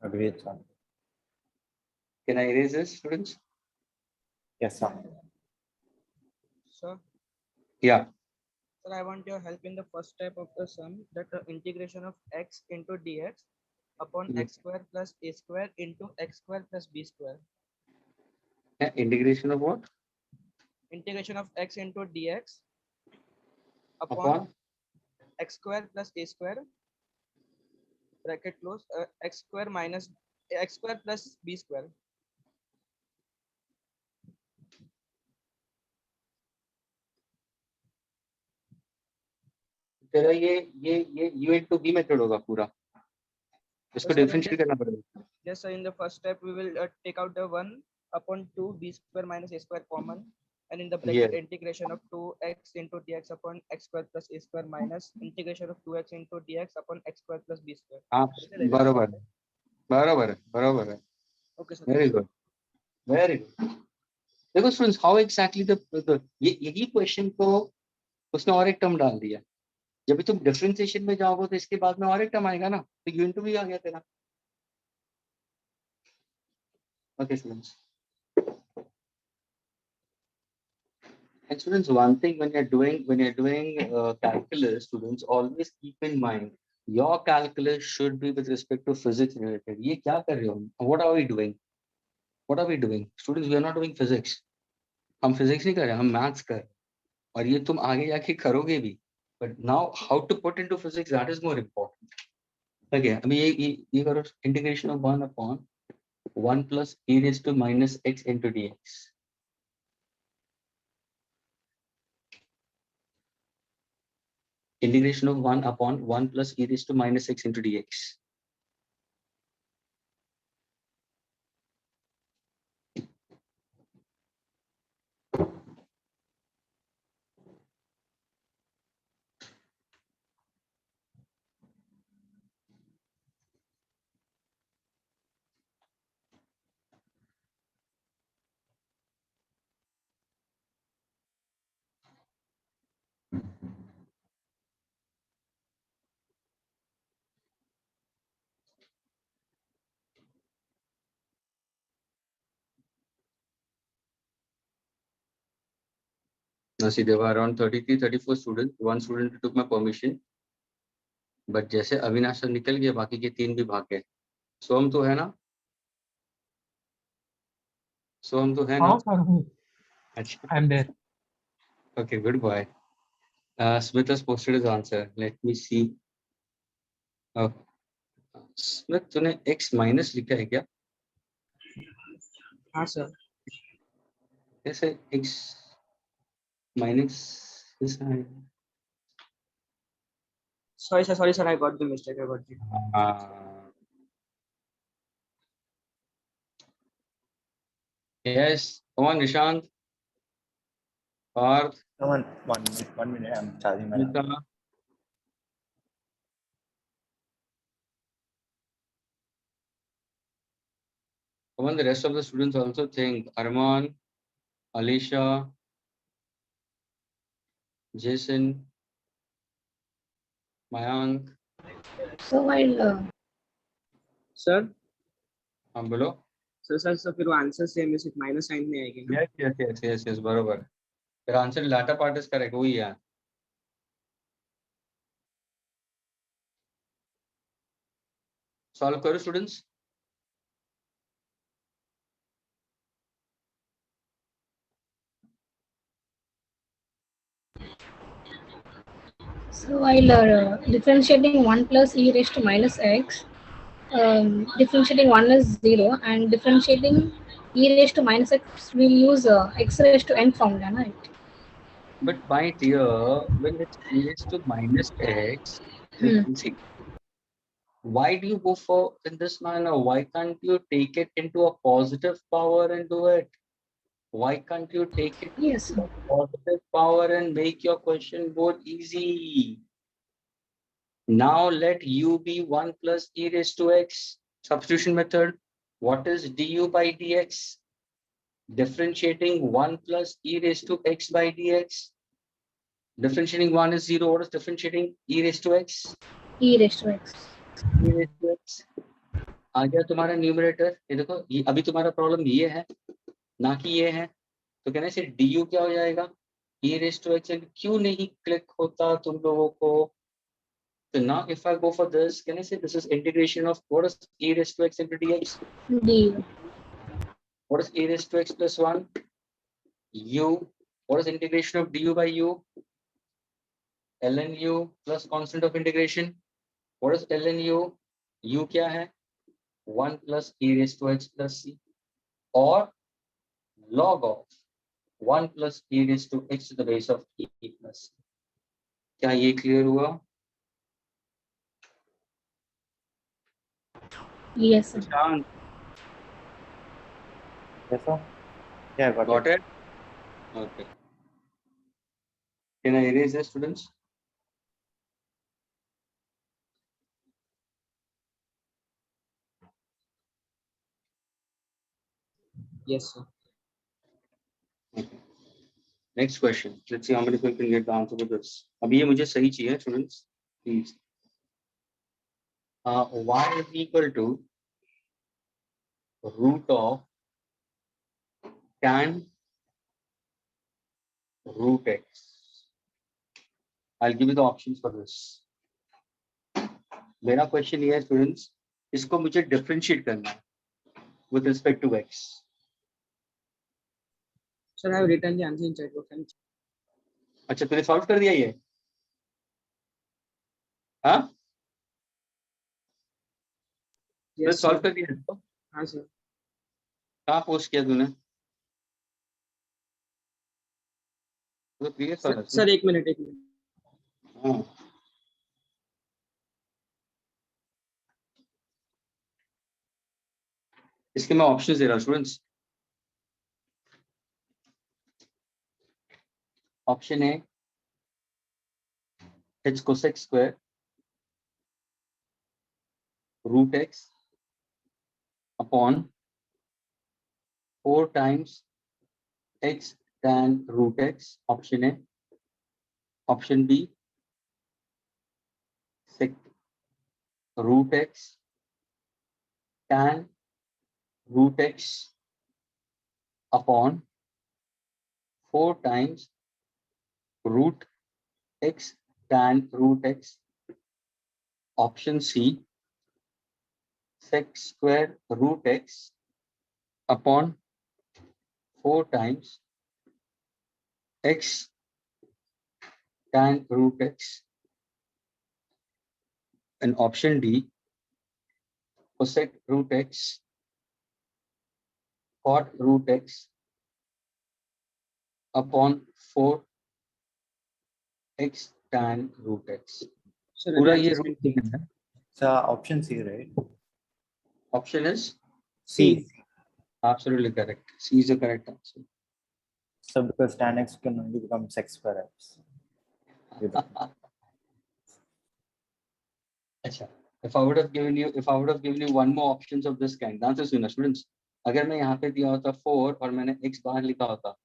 Agreed, sir. Can I erase this, students? Yes, sir. Sir, Yeah. sir, I want your help in the first step of the sum, that the integration of x into dx upon Mhm. x square plus a square into x square plus b square. Integration of what? Integration of x into dx upon Upon x square plus a square, bracket close, x square minus x square plus b square. तेरा ये u into b method होगा पूरा, इसको Yes, sir, in differentiate the- करना पड़ेगा. yes, sir, in the first step we will take out the 1 upon 2 b square minus a square common, and in the bracket integration of 2x into dx upon x square plus a square minus integration of 2x into dx upon x square plus b square. आप बराबर बराबर है. Okay, sir. Very good, very good. देखो students, how exactly the यही question को उसने और एक टर्म डाल दिया. जब भी तुम डिफरेंशिएशन में जाओगे तो इसके बाद में और एक टर्म आएगा ना, तो u into v आ गया तेरा. Okay students. And students, one thing when you're doing calculus, students, always keep in mind your calculus should be with respect to physics related. ये क्या कर रहे हो? What are we doing? What are we doing? Students, we are not doing physics. हम physics नहीं कर रहे, हम maths कर रहे हैं. और ये तुम आगे जाके करोगे भी. But now how to put into physics, that is more important. Okay, अभी ये करो, integration of 1 upon 1 plus e raised to minus x into dx. Integration of 1 upon 1 plus e raised to minus x into dx. Now see, there were around 33, 34 students. One student took my permission. But जैसे Avinash sir निकल गया, बाकी के 3 भी भाग गए. सोहम तो है ना? सोहम तो है ना? हाँ सर हूँ, अच्छा. I am there. Okay, good boy. Smith has posted his answer. Let me see. Smith, तूने x minus लिखा है क्या? हाँ सर. कैसे x minus is Sorry sir, I got the mistake. I got it. Yes, come on, Nishant. Parth, Come on, 1 minute. I'm charging my laptop. Smita. Come on, the rest of the students also think. Arman, Alisha, Jason, Mayank. So while Sir, बोलो. sir फिर वो answer same है, सिर्फ minus sign नहीं आएगी ना. Yes, बरोबर. फिर answer latter part is correct. वही है. Solve करो students. so while differentiating 1 plus e raised to minus x, differentiating 1 is 0 and differentiating e raised to minus x we'll use x raised to n formula, right? But my dear, when it's e raised to minus x, like, see, why do you go for in this manner? Why can't you take it into a positive power and do it? Why can't you take it Yes. into a positive power and make your question more easy? Now let u be 1 plus e raised to x. Substitution method. What is du by dx? Differentiating 1 plus e raised to x by dx. Differentiating 1 is 0. What is differentiating e raised to x? E raised to x. E raised to x. आ गया तुम्हारा numerator. ये देखो, ये अभी तुम्हारा problem ये है ना कि ये है. तो कहने से du क्या हो जाएगा? e raised to x. क्यों नहीं क्लिक होता तुम लोगों को? So now if I go for this, can I say this is integration of what is e raised to x into dx? Du. What is e raised to x plus 1? U. What is integration of du by u? ln u plus constant of integration. What is ln u? U क्या है? 1 plus e raised to x plus c. Or log of 1 plus e raised to x to the base of e plus c. क्या ये clear हुआ? Yes, sir. Nishant, Yes, sir. Yeah, I got got it. it? Okay. Can I erase this, students? Yes sir. Okay. Next question. Let's see how many people can get the answer to this. अभी ये मुझे सही चाहिए, students. Please. Y is equal to root of tan root x. I'll give you the options for this. मेरा question ये है students, इसको मुझे डिफरेंशिएट करना है with respect to x. Sir, I have written the answer in chat box. अच्छा, तूने solve कर दिया ये? हाँ, तूने Yes सॉल्व sir. कर दिया इसको? हाँ sir. कहाँ पोस्ट किया तूने? तो प्रीवियस वाला Sir, एक मिनट. हाँ. इसके मैं ऑप्शंस दे रहा हूँ students. Option A h cosec square root x upon 4 times x tan root x. Option A. Option B, sec root x tan root x upon 4 times root x tan root x. Option C, sec square root x upon 4 times x tan root x. And option D, cosec root x cot root x upon 4 x tan root x. Sir, पूरा again, ये just root repeat. है. So option C, right? Option is C. absolutely correct. C is the correct answer. So because tan x can only become sec square x. अच्छा. If I would have given you one more options of this kind, answer सुनना students. अगर मैं यहाँ पे दिया होता 4 और मैंने x बाहर लिखा होता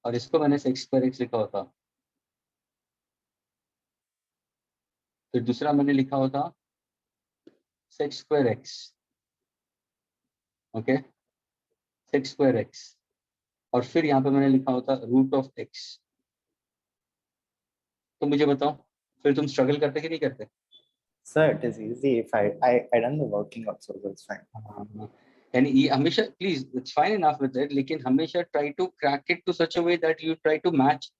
और इसको मैंने sec square x लिखा होता, फिर दूसरा मैंने लिखा होता sec square x, okay, sec square x, और फिर यहाँ पे मैंने लिखा होता root of x. तो मुझे बताओ फिर तुम स्ट्रगल करते कि नहीं करते? Sir, it is easy if I done the working also, so it's fine. यानी ये हमेशा please it's fine enough with it, लेकिन हमेशा try to crack it to such a way that you try to match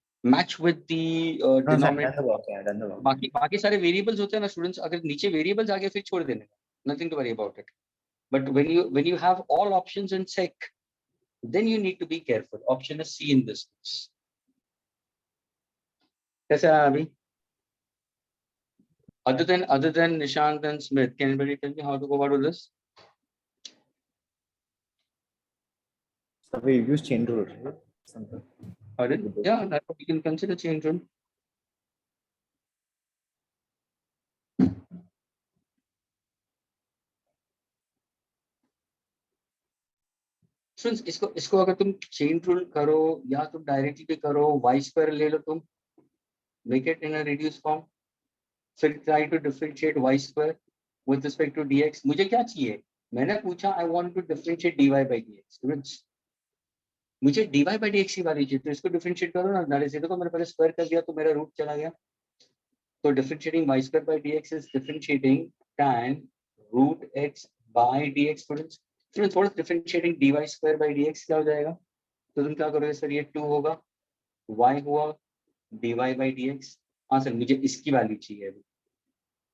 with the No, sir, I denominator. done the work. I done the work. बाकी सारे variables होते हैं ना students, अगर नीचे variables आ गए फिर छोड़ देने का, nothing to worry about it. But when you have all options in sec, then you need to be careful. Option is c in this. कैसा है अभी? Other than Nishant and Smith, can anybody tell me how to go about this? So we use chain rule, right? Something. Pardon? Yeah, that we can consider chain rule. Students, इसको अगर तुम chain rule करो या तुम directly भी करो, y square ले लो तुम, make it in a reduced form, फिर try to differentiate y square with respect to dx. मुझे क्या चाहिए? मैंने पूछा I want to differentiate dy by dx. Students, मुझे dy by dx की वैल्यू चाहिए, तो इसको differentiate करो ना. नाले से तो मैंने पहले स्क्वायर कर दिया तो मेरा रूट चला गया. तो differentiating y square by dx is differentiating tan root x by dx. Students, what is differentiating dy square by dx? क्या हो जाएगा? तो तुम क्या करोगे सर? ये 2 होगा, y हुआ dy by dx. हाँ सर, मुझे इसकी वैल्यू चाहिए अभी.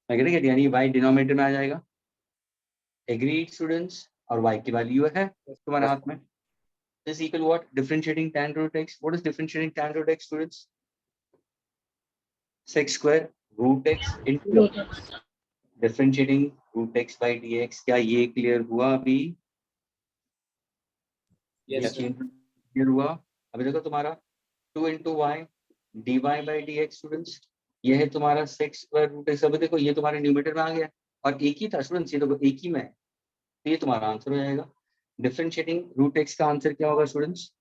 अगर यानी y डिनोमिनेटर में आ जाएगा. Agreed students? और y की वैल्यू है तुम्हारे हाथ में. This equal what? Differentiating tan root x. What is differentiating tan root x, students? Sec square root x into Root x. differentiating root x by dx. क्या ये क्लियर हुआ अभी? Yes, sir. क्लियर हुआ? अभी देखो तुम्हारा 2 into y dy by dx. Students, ये है तुम्हारा sec square root x. अभी देखो ये तुम्हारे न्यूमरेटर में आ गया और एक ही था स्टूडेंट्स, ये देखो एक ही में है, तो ये तुम्हारा आंसर हो जाएगा. डिफरेंशिएटिंग रूट x का आंसर क्या होगा स्टूडेंट्स?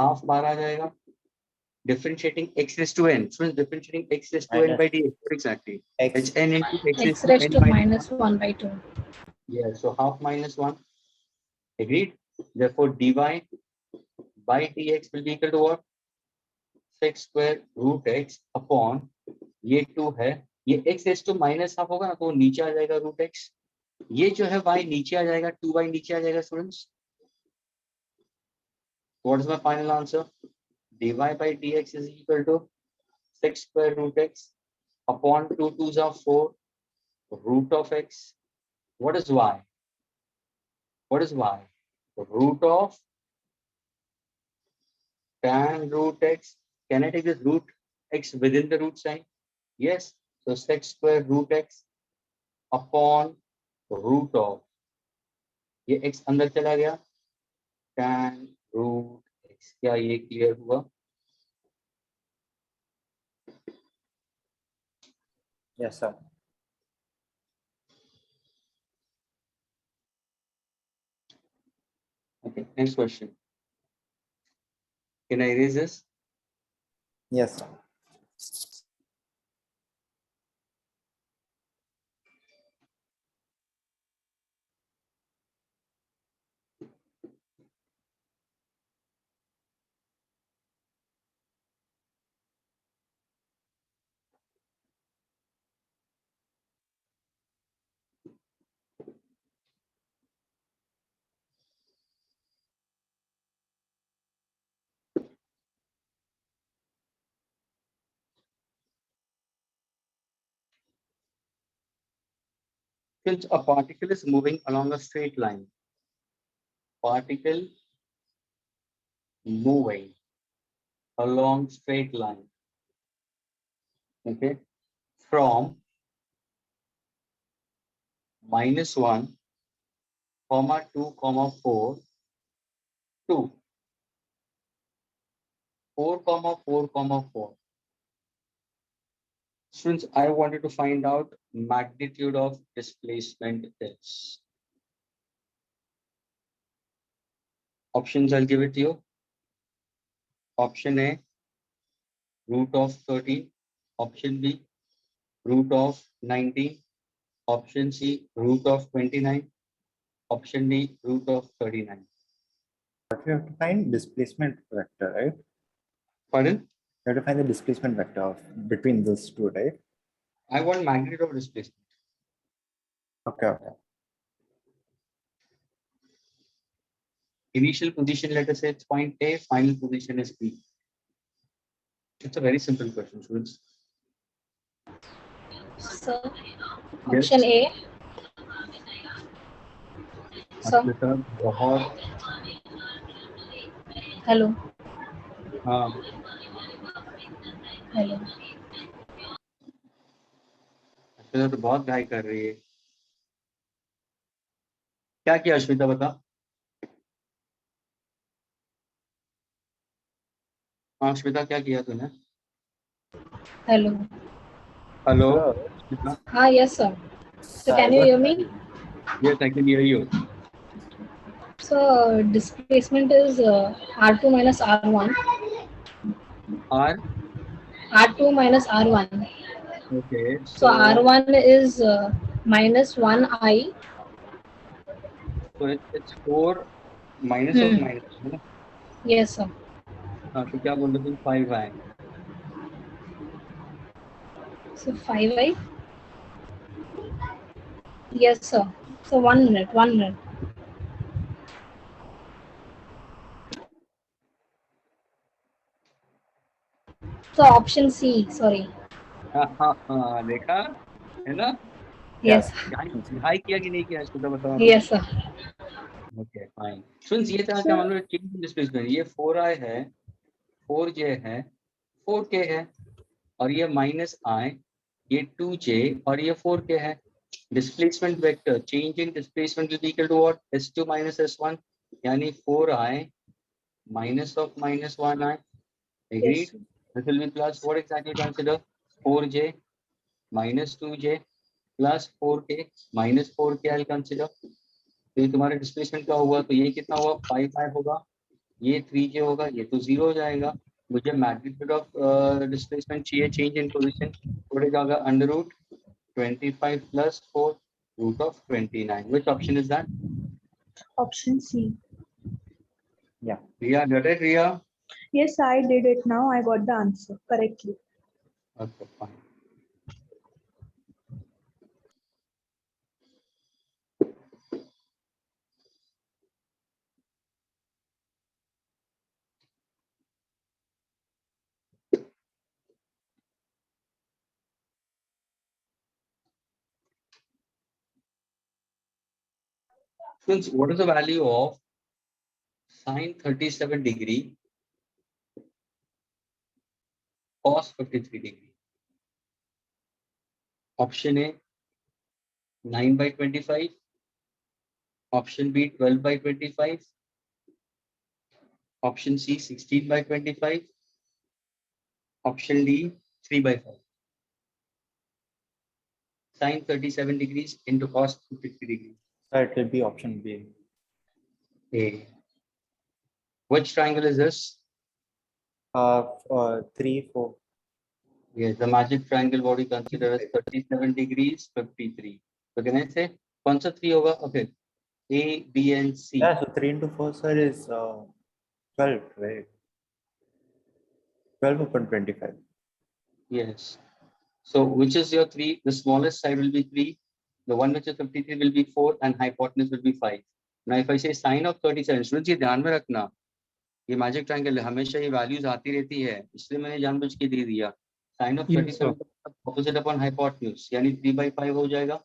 हाफ बार आ जाएगा. Differentiating x raised to n. So differentiating x raised to n by dx. What exactly? X. H n into x X raised raised to to n minus 1 by 2. Yeah, so half minus 1. Agreed? Therefore, dy by dx will be equal to what? Sec square root x upon ये 2 है, ये x raised to minus half होगा ना, तो नीचे आ जाएगा root x. ये जो है y नीचे आ जाएगा, 2y नीचे आ जाएगा students. What is my final answer? dy by dx is equal to sec square root x upon 2 2s are 4 root of x. What is y? What is y? Root of tan root x. Can I take this root x within the root sign? Yes. So sec square root x upon root of, ये x अंदर चला गया, tan root x. क्या ये clear हुआ? Yes, sir. Okay, next question. Can I erase this? Yes, sir. Since a particle is moving along a straight line, particle moving along straight line, okay, from -1, 2, 4 to 4, 4, 4. Students, I wanted to find out magnitude of displacement is. Options, I'll give it to you. Option A, root of 13. Option B, root of 19. Option C, root of 29. Option D, root of 39. But we have to find displacement vector, right? Pardon? We have to find the displacement vector of between those two, right? I want magnitude of displacement. Okay, okay. Initial position, let us say it's point A, final position is B. It's a very simple question, students. So Yes. option A. So बेटा बहुत hello. हाँ Hello. Ashwita तो बहुत घाई कर रही है. क्या किया अश्विता बता? हाँ अश्विता क्या किया तूने? Hello. Hello Sir. Ashwita. Ah, yes, sir. So can you hear me? Yes, I can hear you. So displacement is R2 minus R1. R. R2 minus R1. Okay. So R1 is minus 1I. So it's 4 minus of minus, है ना? Yes, sir. हाँ तो क्या बोल रहे थे? 5 आए. So 5I. Yes, sir. So 1 minute, 1 minute. So option C, sorry. हाँ देखा है ना? Yes. हाई किया कि नहीं किया अश्विता बताओ. Yes, sir. Okay fine. सुन ये था क्या मालूम है? चेंज डिस्प्लेसमेंट ये 4i है, 4j है, 4k है और ये -i, ये 2j और ये 4k है. Displacement vector change in displacement will be equal to what? s2 minus s1 यानी 4i minus of -1i. Agreed? Yes. This will be plus what exactly consider? 4j minus 2j plus 4k minus 4k I'll consider. तो ये तुम्हारा displacement का हुआ तो ये कितना हुआ? 5i होगा, ये 3j होगा, ये तो 0 हो जाएगा. मुझे मैग्नीट्यूड ऑफ डिस्प्लेसमेंट चाहिए चेंज इन पोजीशन. थोड़े जाएगा under root 25 plus 4 root of 29. Which option is that? Option C. Yeah. Riya, got it, Riya? Yes, I did it now. I got the answer correctly. Okay, fine. Friends, what is the value of sine 37 degree cos 53 degree? Option A 9 by 25. Option B 12 by 25. Option C 16 by 25. Option D 3 by 5. Sine 37 degrees into cos 53 degrees. So it will be option B. A. Which triangle is this? 3, 4. Yes, the magic triangle what we consider as 37 degrees 53. So can I say कौन सा 3 होगा? Okay. A, B and C. Yeah, so 3 into 4, sir, is 12, right? 12 upon 25. Yes. So which is your 3? The smallest side will be 3. The one which is 53 will be 4 and hypotenuse will be 5. Now if I say sine of 37, students ये ध्यान में रखना, ये magic triangle हमेशा ये values आती रहती है, इसलिए मैंने जानबूझ के दे दिया. Sine of 37 opposite upon hypotenuse यानी 3/5 हो जाएगा.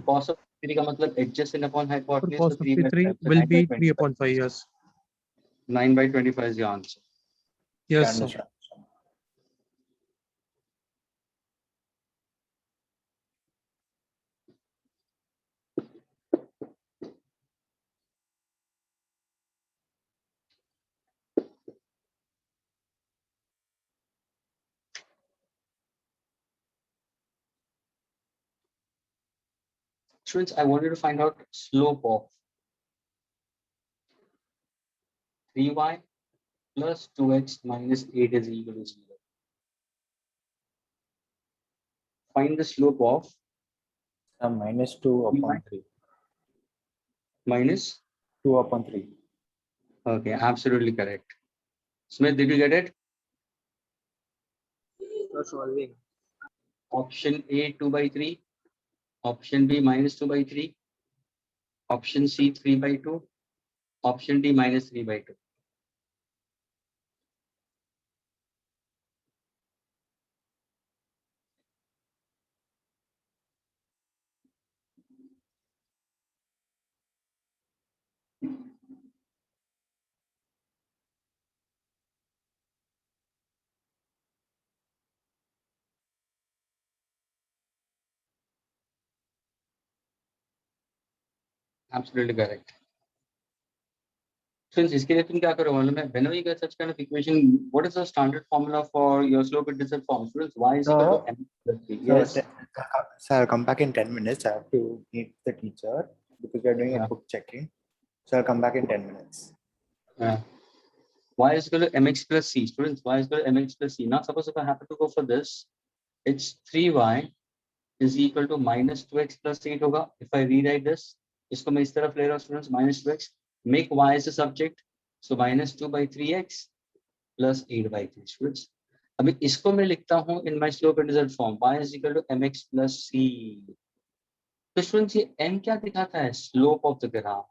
Cos of 3 का मतलब adjacent upon For hypotenuse, cos so 3 by 53 5, so will 9 by be 25. 3 upon 5, yes. 9 by 25 is the answer. Yes, Done, sir. sir. Students, I wanted to find out slope of 3y plus 2x minus 8 is equal to 0. Find the slope of Minus 2 upon 3. minus. 2 upon 3. Okay, absolutely correct. Smith, did you get it? For solving. Option A 2 by 3. Option B minus 2 by 3. Option C 3 by 2. Option D minus 3 by 2. Absolutely correct. Since इसके लिए तुम क्या करो मालूम है? Whenever you get such kind of equation, what is the standard formula for your slope intercept form? Students, y is equal to m plus b. Yes. So I'll come back in 10 minutes. I have to meet the teacher because we are doing a Yeah. book checking. So I'll come back in 10 minutes. Yeah. Y is equal to mx plus c. Students, y is equal to mx plus c. Now, suppose if I happen to go for this, it's 3y is equal to minus 2x plus 8 होगा. If I rewrite this, इसको मैं इस तरफ ले रहा हूँ students, minus 2x. Make y as a subject. So minus 2 by 3x plus 8 by 3 students. अभी इसको मैं लिखता हूँ in my slope intercept form. Y is equal to mx plus c. तो students ये m क्या दिखाता है? Slope of the graph.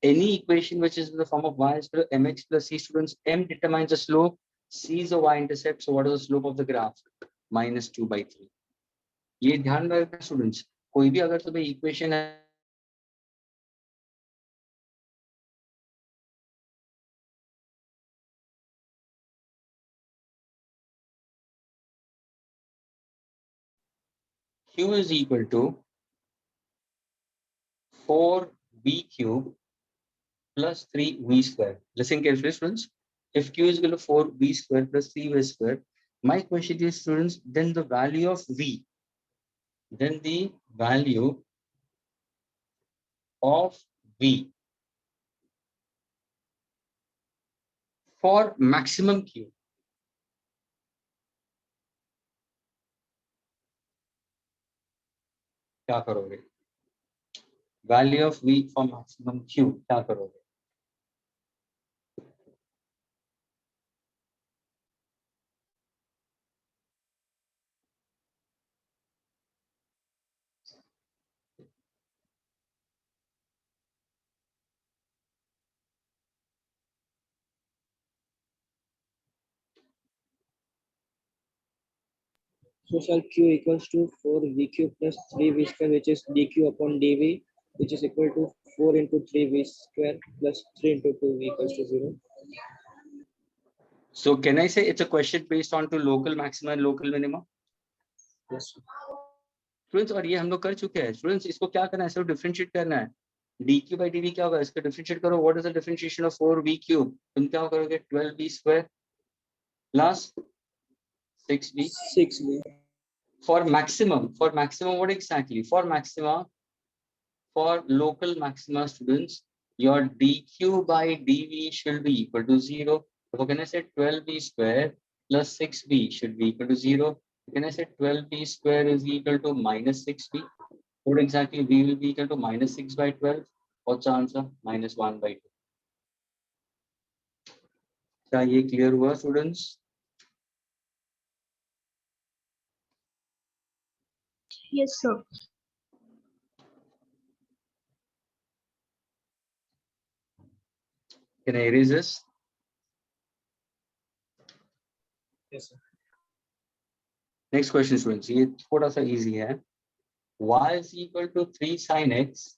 Any equation which is in the form of y is equal to mx plus c, students, m determines the slope, c is the y-intercept. So what is the slope of the graph? Minus 2 by 3. ये ध्यान रखना students. कोई भी अगर तुम्हें equation है q is equal to 4v cube plus 3v square. Listen carefully, students. If q is equal to 4v square plus 3v square, my question is, students, then the value of v, then the value of v for maximum q. क्या करोगे? Value of v for maximum q क्या करोगे? So shall q equals to 4v cube plus 3v square, which is dq upon dv, which is equal to 4 into 3v square plus 3 into 2v equals to 0. So can I say it's a question based on to local maxima and local minima? Yes. Students, और ये हम लोग कर चुके हैं. Students, इसको क्या करना है? सिर्फ differentiate करना है. dq by dv क्या होगा? इसको differentiate करो. What is the differentiation of 4v cube? तुम क्या करोगे? 12v square plus 6v. 6v. For maximum, what exactly? For maxima, for local maxima, students, your dq by dv should be equal to 0. So can I say 12v square plus 6v should be equal to 0? Can I say 12v square is equal to minus 6v? What exactly v will be equal to minus 6 by 12? What's the answer? Minus 1 by 2. क्या ये clear हुआ students? Yes, sir. Can I erase this? Yes, sir. Next question students. ये थोड़ा सा easy है. y is equal to 3 sin x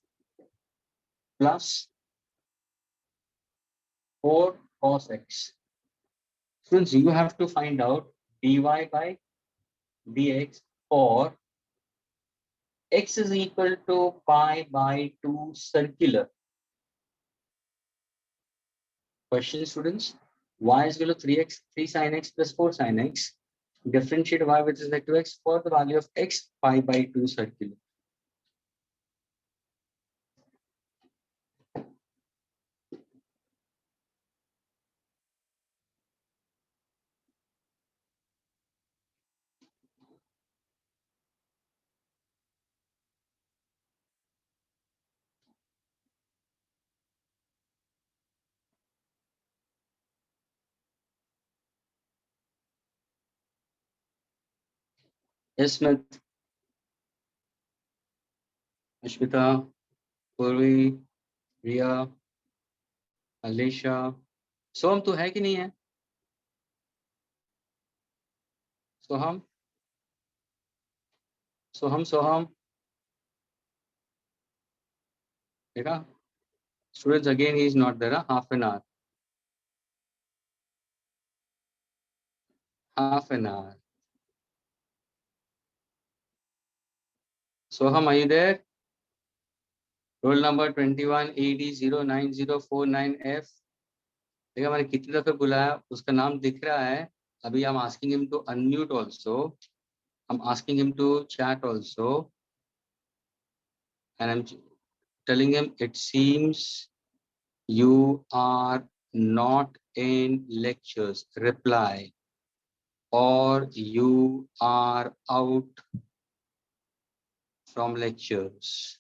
plus 4 cos x. Since you have to find out dy by dx for x is equal to pi by 2 circular. Question, students. Y is equal to 3x, 3 sin x plus 4 sin x. Differentiate y with respect to x for the value of x pi by 2 circular. Yes, Smith. Ashmita, Purvi, Riya, Alisha. सोहम तो है कि नहीं है? सोहम, सोहम, सोहम. देखा? Students, again he is not there. Half an hour. Half an hour. Soham, are you there? Roll number 21 AD090449F. देखा मैंने कितनी दफे बुलाया, उसका नाम दिख रहा है. अभी I'm asking him to unmute also. I'm asking him to chat also. And I'm telling him it seems you are not in lectures. Reply. Or you are out from lectures.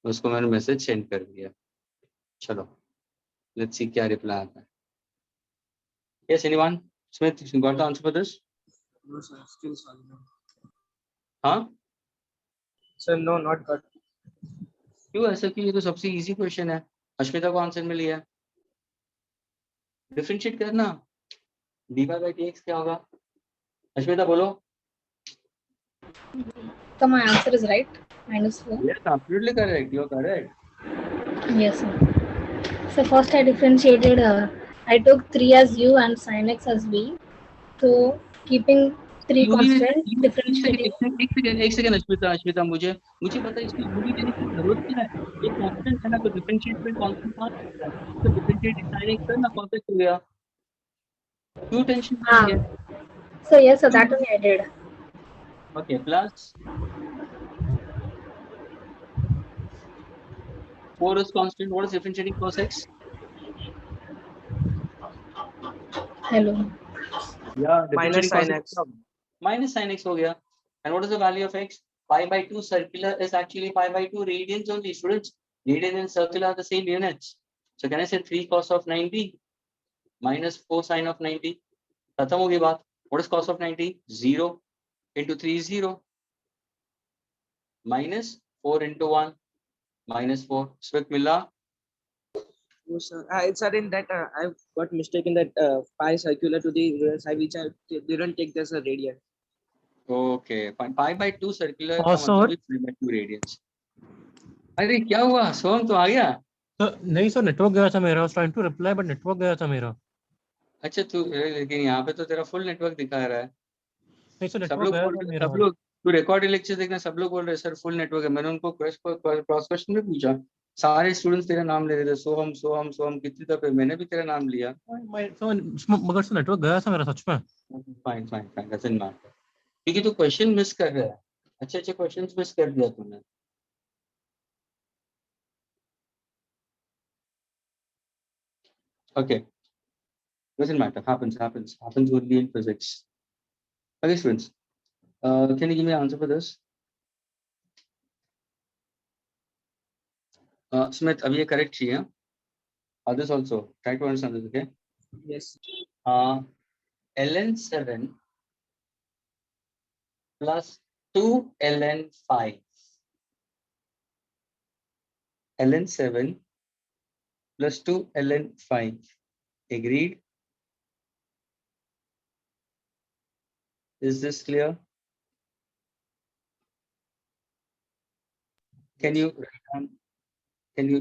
उसको मैंने मैसेज सेंड कर दिया. चलो, let's see क्या reply आता है. Yes, anyone? Smith, you got the answer for this? No, sir. Still solving. हाँ? Sir, no, not got. क्यों ऐसा? कि ये तो सबसे इजी क्वेश्चन है. अश्मिता को आंसर मिल गया. डिफरेंशिएट करना. dy by dx क्या होगा? अश्मिता बोलो. So my answer is right. -4. Yes, absolutely correct. You are correct. Yes, sir. So first I differentiated. I took 3 as u and sin x as v. So keeping 3 constant, differentiating. एक second Ashmita मुझे पता है इसकी unit लेने की जरूरत क्या है. ये कांस्टेंट है ना, तो डिफरेंशिएट में कांस्टेंट कहां से है? तो डिफरेंशिएट sin x करना कांस्टेंट हो गया. क्यों टेंशन है? So yes, so that only I did. Okay, plus 4 is constant. What is differentiating cos x? Hello. Yeah, Minus sin x. Minus sin x हो गया. And what is the value of x? Pi by 2 circular is actually pi by 2 radians only, students. Radian and circular are the same units. So can I say 3 cos of 90 minus 4 sin of 90? खत्म हो गई बात. What is cos of 90? 0 into 3 is 0. Minus 4 into 1 minus 4. Smith Milla. No, sir. Sir, in that I got mistaken that pi circular to the side which I didn't take this as a radian. Okay, pi by 2 circular का Also- मतलब pi by 2 radians. अरे क्या हुआ? सोहम तो आ गया. तो नहीं sir, network गया था मेरा. Trying to reply but network गया था मेरा. अच्छा तू, लेकिन यहाँ पे तो तेरा फुल नेटवर्क दिखा रहा है. नहीं सर, सब नेटवर्क लोग गया बोल था रहे, मेरा. सब लोग, तू रिकॉर्ड लेक्चर देखना, सब लोग बोल रहे सर फुल नेटवर्क है. मैंने उनको क्रॉस क्वेश्चन में पूछा, सारे स्टूडेंट्स तेरा नाम ले रहे थे. सोहम सोहम सोहम कितनी दफे मैंने भी तेरा नाम लिया. मगर सर नेटवर्क गया था मेरा सच में. Fine fine fine, doesn't matter. क्योंकि तू क्वेश्चन मिस कर रहा है. अच्छे अच्छे क्वेश्चंस मिस कर दिया तूने. Okay, doesn't matter. Happens only in physics. Okay, students. Can you give me an answer for this? Smith, abhi ye correct चाहिए. Others also try to understand this. Okay. Yes. ln7 plus 2 ln5. ln7 plus 2 ln5. Agreed? Is this clear? Can you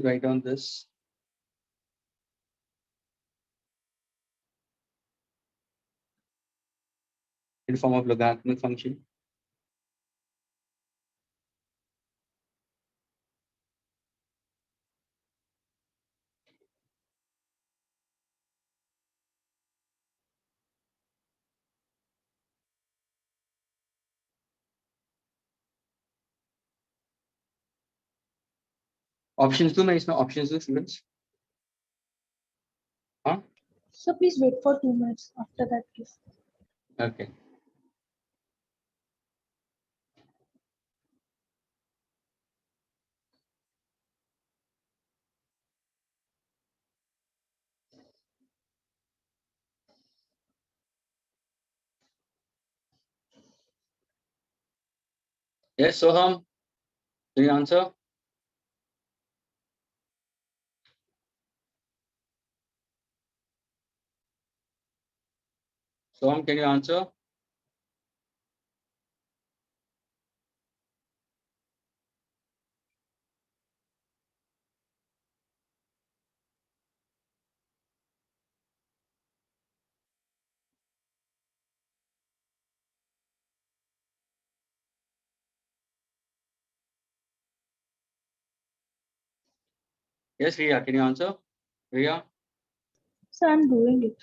write down this? In form of logarithmic function. Options do मैं इसमें options do students. हाँ? So please wait for 2 minutes after that, please. Okay. Yes, Soham, can you answer? Soham, can you answer? Yes, Riya, can you answer? Riya? So I'm doing it.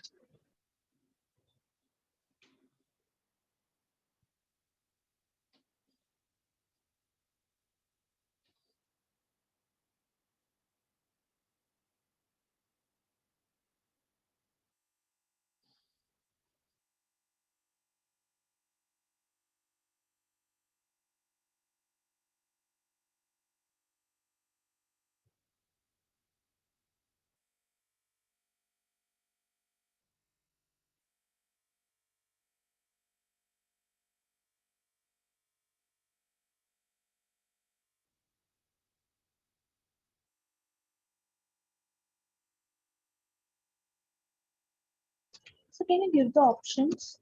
So can you give the options?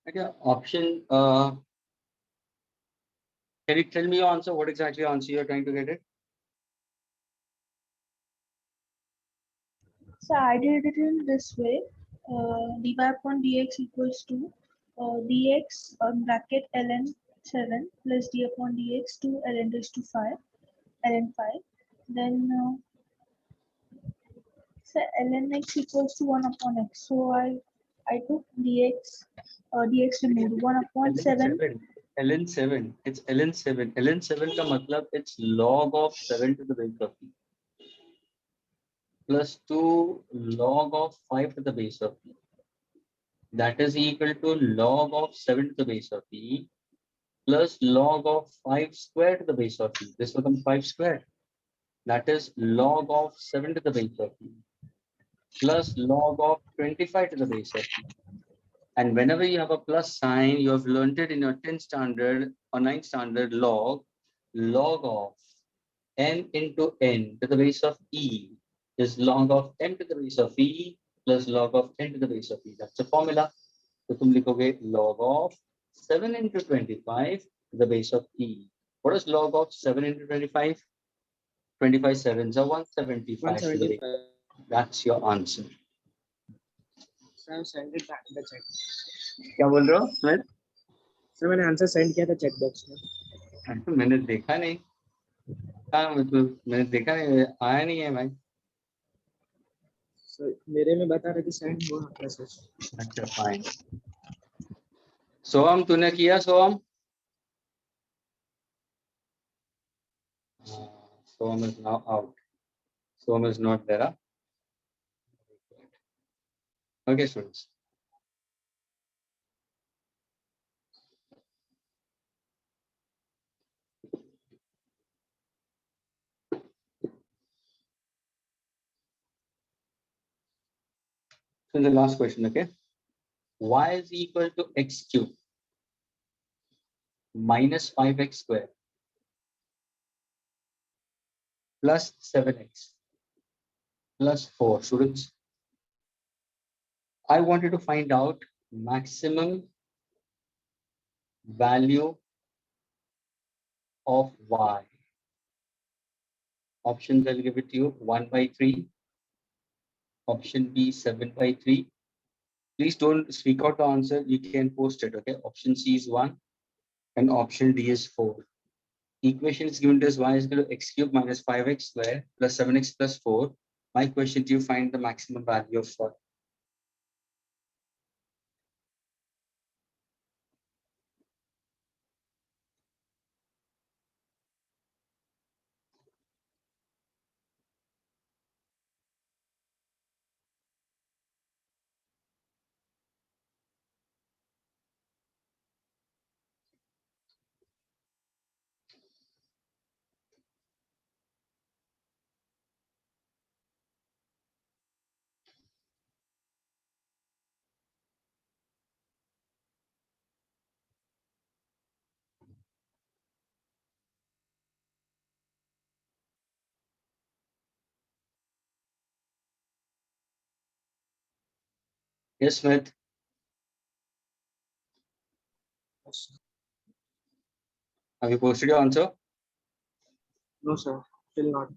Okay, option, can you tell me your answer? What exactly answer you're trying to get it? So I did it in this way. Dy upon dx equals to dx bracket ln 7 plus d upon dx 2 ln raised to 5 ln 5. Then so ln x equals to 1 upon x. So I took dx dx removed 1 upon 7. ln7. It's ln7. ln7 का मतलब it's log of 7 to the base of p plus 2 log of 5 to the base of p. That is equal to log of 7 to the base of p plus log of 5 square to the base of p. This becomes 5 square. That is log of 7 to the base of p plus log of 25 to the base of p. And whenever you have a plus sign, you have learned it in your 10th standard or 9th standard log of n into n to the base of e is log of n to the base of e plus log of n to the base of e. That's the formula. So तुम लिखोगे log of 7 into 25 to the base of e. What is log of 7 into 25? 25 sevens are 175 to the base. 175. That's your answer. So I've sent it back in the chat. क्या बोल रहे हो Smith? Sir मैंने answer send किया था chat box में. मैंने देखा नहीं. हाँ मतलब मैंने देखा नहीं, आया नहीं है भाई. सर मेरे में बता रहा कि सेंड हुआ मैसेज. अच्छा फाइन. सोहम तूने किया सोहम? Soham is now out. Soham is not there. Huh? Okay, students. So the last question, okay? Y is equal to x cube minus 5x square plus 7x plus 4. Students, I wanted to find out maximum value of y. Options I'll give it to you: 1/3. Option B, 7/3. Please don't speak out the answer. You can post it. Okay. Option C is 1, and option D is 4. Equation is given to us: y is equal to x cube minus 5x square plus 7x plus 4. My question to you: find the maximum value of y. Yes, Smith. Have you posted your answer? No, sir, still not.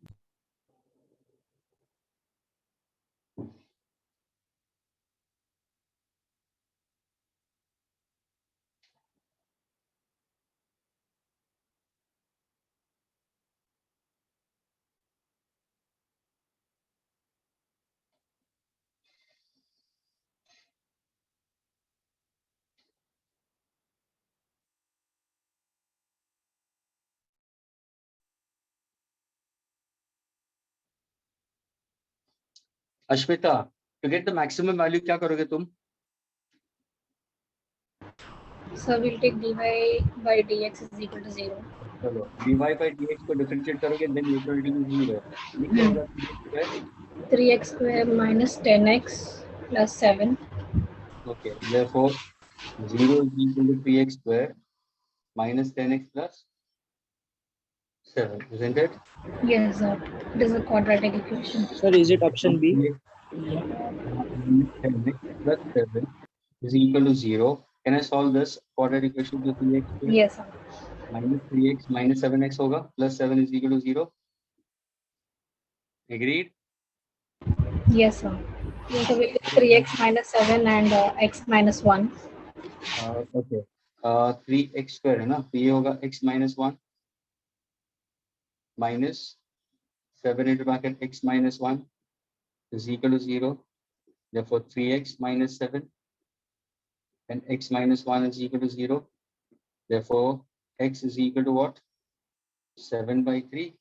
Ashmita, to get the maximum value, क्या करोगे तुम? So we'll take dy by dx is equal to 0. चलो, dy by dx को differentiate करोगे, then neutrality is 0. ये क्या होगा? 3x square minus 10x plus 7. Okay, therefore 0 is equal to 3x square minus 10x plus 7, isn't it? Yes, sir. It is a quadratic equation. Sir, is it option B? 10x plus 7 is equal to 0. Can I solve this quadratic equation to 3x square? Yes, sir. Minus 3x minus 7x होगा, plus 7 is equal to 0. Agreed? Yes, sir. So we 3x minus 7 and x minus 1. Okay. 3x square है ना, तो ये होगा x minus 1 minus 7 into bracket x minus 1 is equal to 0. Therefore 3x minus 7 and x minus 1 is equal to 0. Therefore x is equal to what? 7/3,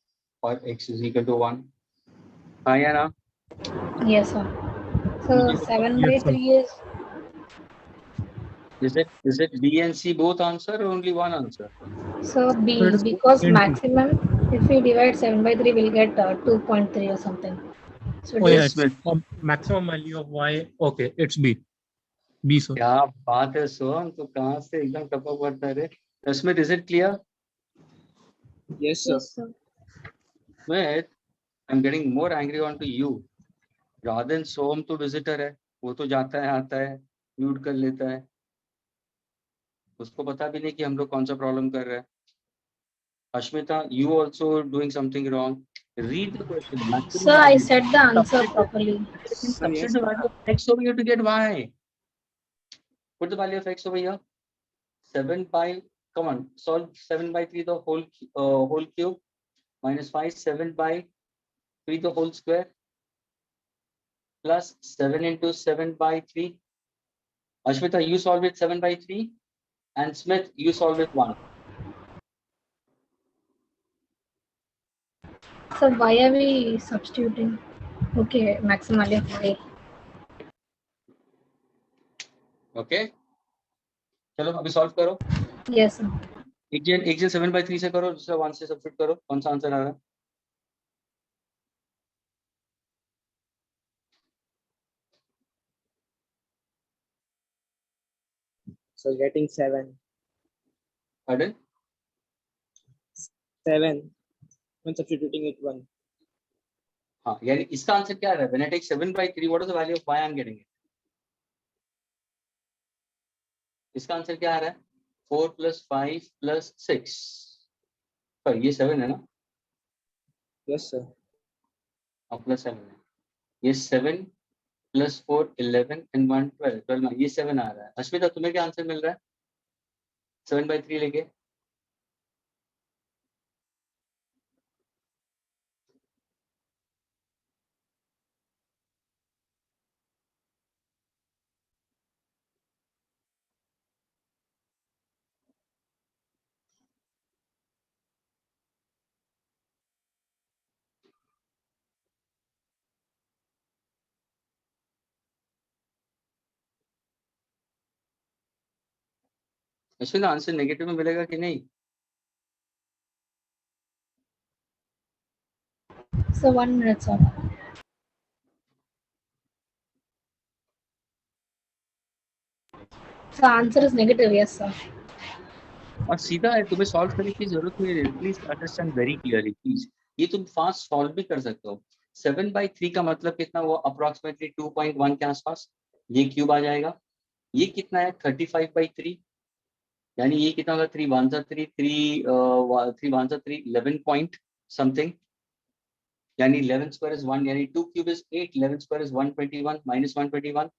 or x is equal to 1. Ayana, Yes, sir. So Yes, 7/3 is it B and C both answer or only one answer? so B, So it is because into. maximum, if we divide 7/3, we'll get 2.3 or something. So Oh it yeah, is it's maximum value of y. Okay, it's B. B, sir. क्या बात है सोहम, तो कहाँ से एकदम टपक पड़ता है रे? Smith, is it clear? Yes, sir. Yes, sir. Smith, I'm getting more angry onto you. Rather than सोहम तो visitor है, वो तो जाता है आता है, म्यूट कर लेता है, उसको पता भी नहीं कि हम लोग कौन सा प्रॉब्लम कर रहे हैं. Ashmita, you also doing something wrong. Read the question. Maximum Sir, I value. said the answer Substitute- properly. Substitute the value of x over here to get y. Put the value of x over here. 7 by, come on, solve 7/3 the whole cube minus 5, 7/3 the whole square plus 7 into 7/3. Ashmita, you solve it 7/3, and Smith, you solve it 1. So why are we substituting? Okay, maximum value of y. Okay? चलो अभी solve करो. Yes, sir. एक जन 7/3 से करो, दूसरा 1 से substitute करो. कौन सा आंसर आ रहा है? So getting 7. Pardon? 7. When substituting it 1. हाँ, यानी इसका आंसर क्या आ रहा है? When I take 7/3, what is the value of y I'm getting it? इसका आंसर क्या आ रहा है? 4 plus 5 plus 6. पर ये 7 है ना, Yes, sir. और प्लस 7 है, ये 7 प्लस 4 11 एंड 1 12, 12 में ये 7 आ रहा है। अश्मिता तुम्हें क्या आंसर मिल रहा है 7/3 लेके? अश्विन आंसर नेगेटिव में मिलेगा कि नहीं? So 1 minute, sir. So answer is negative, yes, sir. और सीधा है, तुम्हें सॉल्व करने की जरूरत नहीं है। Please understand very clearly please. ये तुम फास्ट सॉल्व भी कर सकते हो। 7/3 का मतलब कितना, वो अप्रोक्सीमेटली 2.1 के आसपास ये क्यूब आ जाएगा। ये कितना है 35/3, यानी ये कितना होगा 3 1 3 3 3 1 3 11 पॉइंट समथिंग, यानी 11 स्क्वायर इज 1, यानी 2 cube is 8, 11 square is 121 minus 121,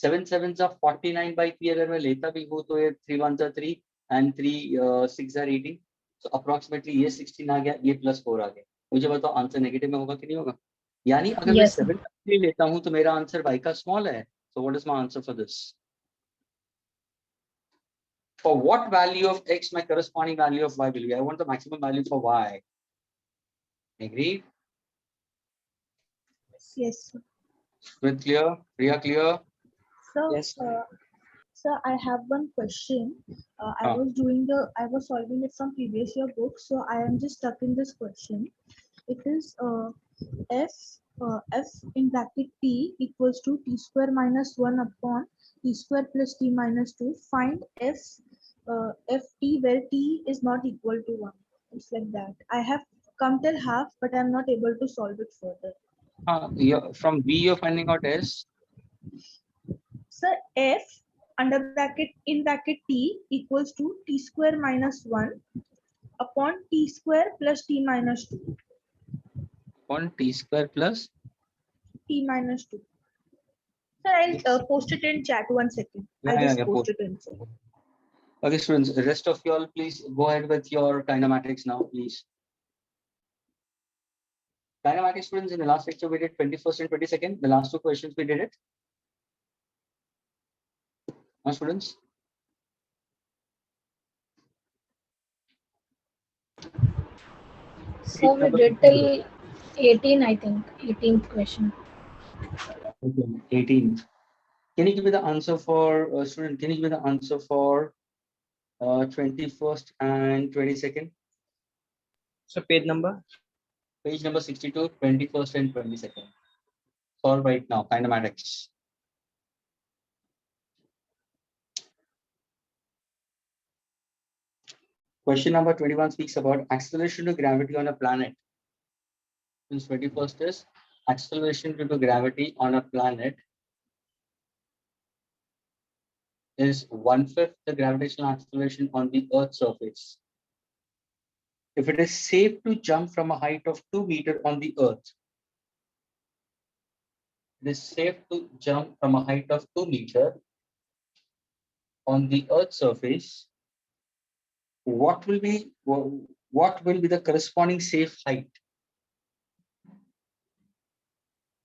7 7 49/3 अगर मैं लेता भी हूँ तो ये 3 1 3 एंड 3 6 18, तो अप्रोक्सीमेटली ये 16 आ गया, ये +4 आ गया। मुझे बताओ आंसर नेगेटिव में होगा कि नहीं होगा? यानी अगर मैं Yes, sir. 7 लेता हूँ तो मेरा आंसर y का स्मॉल है। So what is my answer for this? For what value of x my corresponding value of y will be? I want the maximum value for y. Agreed? Yes, sir. Smith clear? Priya clear? So, Yes, sir. sir, I have one question. I Ah. was solving it from previous year book, so I am just stuck in this question. It is f in bracket t equals to t square minus 1 upon t square plus t minus 2. Find f t where t is not equal to 1. It's like that. I have come till half, but I am not able to solve it further. From B you're finding out S. So f under bracket in bracket t equals to t square minus 1 upon t square plus t minus 2. On t square plus T minus 2. Sir, I'll post it in chat 1 second. I'll just post it in chat. Okay, students, the rest of you all, please go ahead with your kinematics now, please. Kinematics students, in the last lecture we did 21st and 22nd. The last two questions we did it. Now, students. So we did till 18, I think. 18th question. Okay, 18th. Can you give me the answer for student? Can you give me the answer for 21st and 22nd? So page number? Page number 62, 21st and 22nd. Solve right now, kinematics. Question number 21 speaks about acceleration due to gravity on a planet. Since 21st is acceleration due to gravity on a planet is 1/5 the gravitational acceleration on the Earth's surface. If it is safe to jump from a height of 2 meters on the Earth, it is safe to jump from a height of 2 meters on the Earth's surface. What will be the corresponding safe height?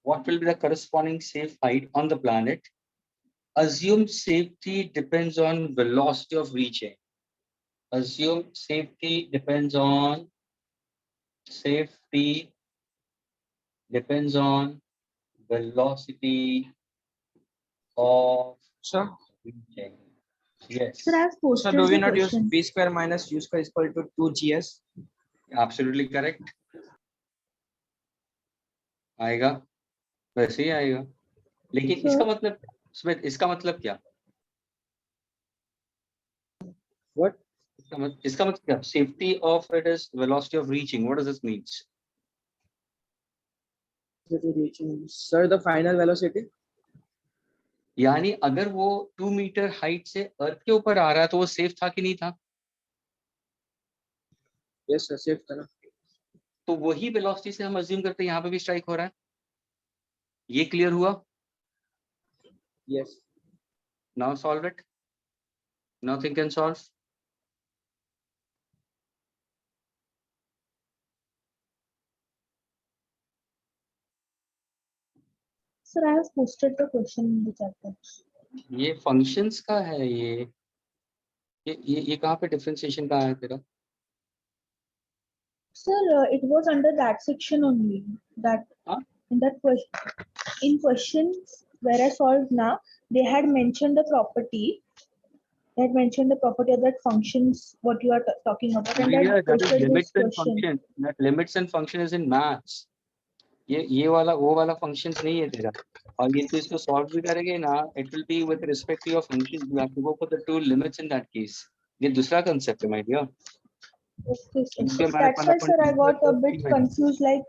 What will be the corresponding safe height on the planet? Assume safety depends on velocity of reaching. Assume safety depends on velocity of Sir, reaching. Yes, Sir, I have posted so do we the not use question. b square minus u square is equal to 2gs? absolutely correct. आएगा, वैसे ही आएगा। लेकिन Sir. इसका मतलब Smith, इसका मतलब क्या? What? इसका मतलब क्या? Safety of it is velocity of reaching. What does this mean? Sir, the final velocity? यानी अगर वो 2 मीटर हाइट से अर्थ के ऊपर आ रहा है तो वो सेफ था कि नहीं था? Yes sir, safe था ना. तो वही वेलोसिटी से हम अज्यूम करते हैं यहाँ पे भी स्ट्राइक हो रहा है. ये क्लियर हुआ? Yes. Now solve it. Nothing can solve. Sir, I have posted the question in the chat box. ये फंक्शंस का है. ये कहाँ पे डिफरेंशिएशन का है तेरा? Sir, it was under that section only. That Huh? in that question, in questions where I solved now, they had mentioned the property. They had mentioned the property of that functions. What you are talking about, and Yeah, that that is posted limits this and question. function. That limits and function is in maths. ये वाला वो वाला functions नहीं है तेरा. और ये तो इसको solve भी करेंगे ना, it will be with respect to your functions. You have to go for the two limits in that case. ये दूसरा concept है my dear. Okay, sir. क्योंकि हमारे That's why, sir, I got a bit fundamental confused. Like,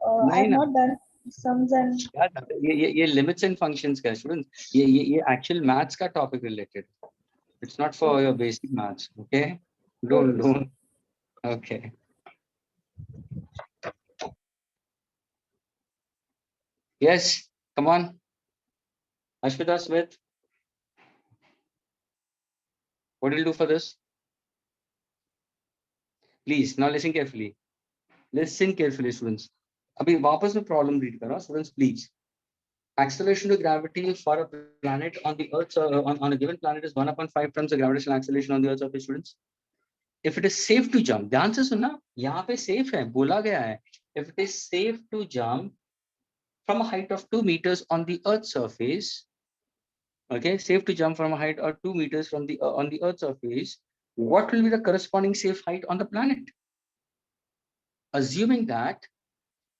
नहीं I've ना. not done sums and. यार ये limits and functions का students. ये actual maths का topic related. It's not for your basic maths. Okay. Don't. Okay. Yes, come on. Ashmita Smith. What will you do for this? Please, now listen carefully. Listen carefully, students. अभी वापस में problem read करो, students, please. Acceleration to gravity for a planet on the Earth, on a given planet is 1/5 times the gravitational acceleration on the Earth's surface, students. If it is safe to jump, ध्यान से सुनना, यहाँ पे safe है, बोला गया है. If it is safe to jump from a height of 2 meters on the Earth's surface, okay, safe to jump from a height of 2 meters from the on the Earth's surface, what will be the corresponding safe height on the planet? Assuming that,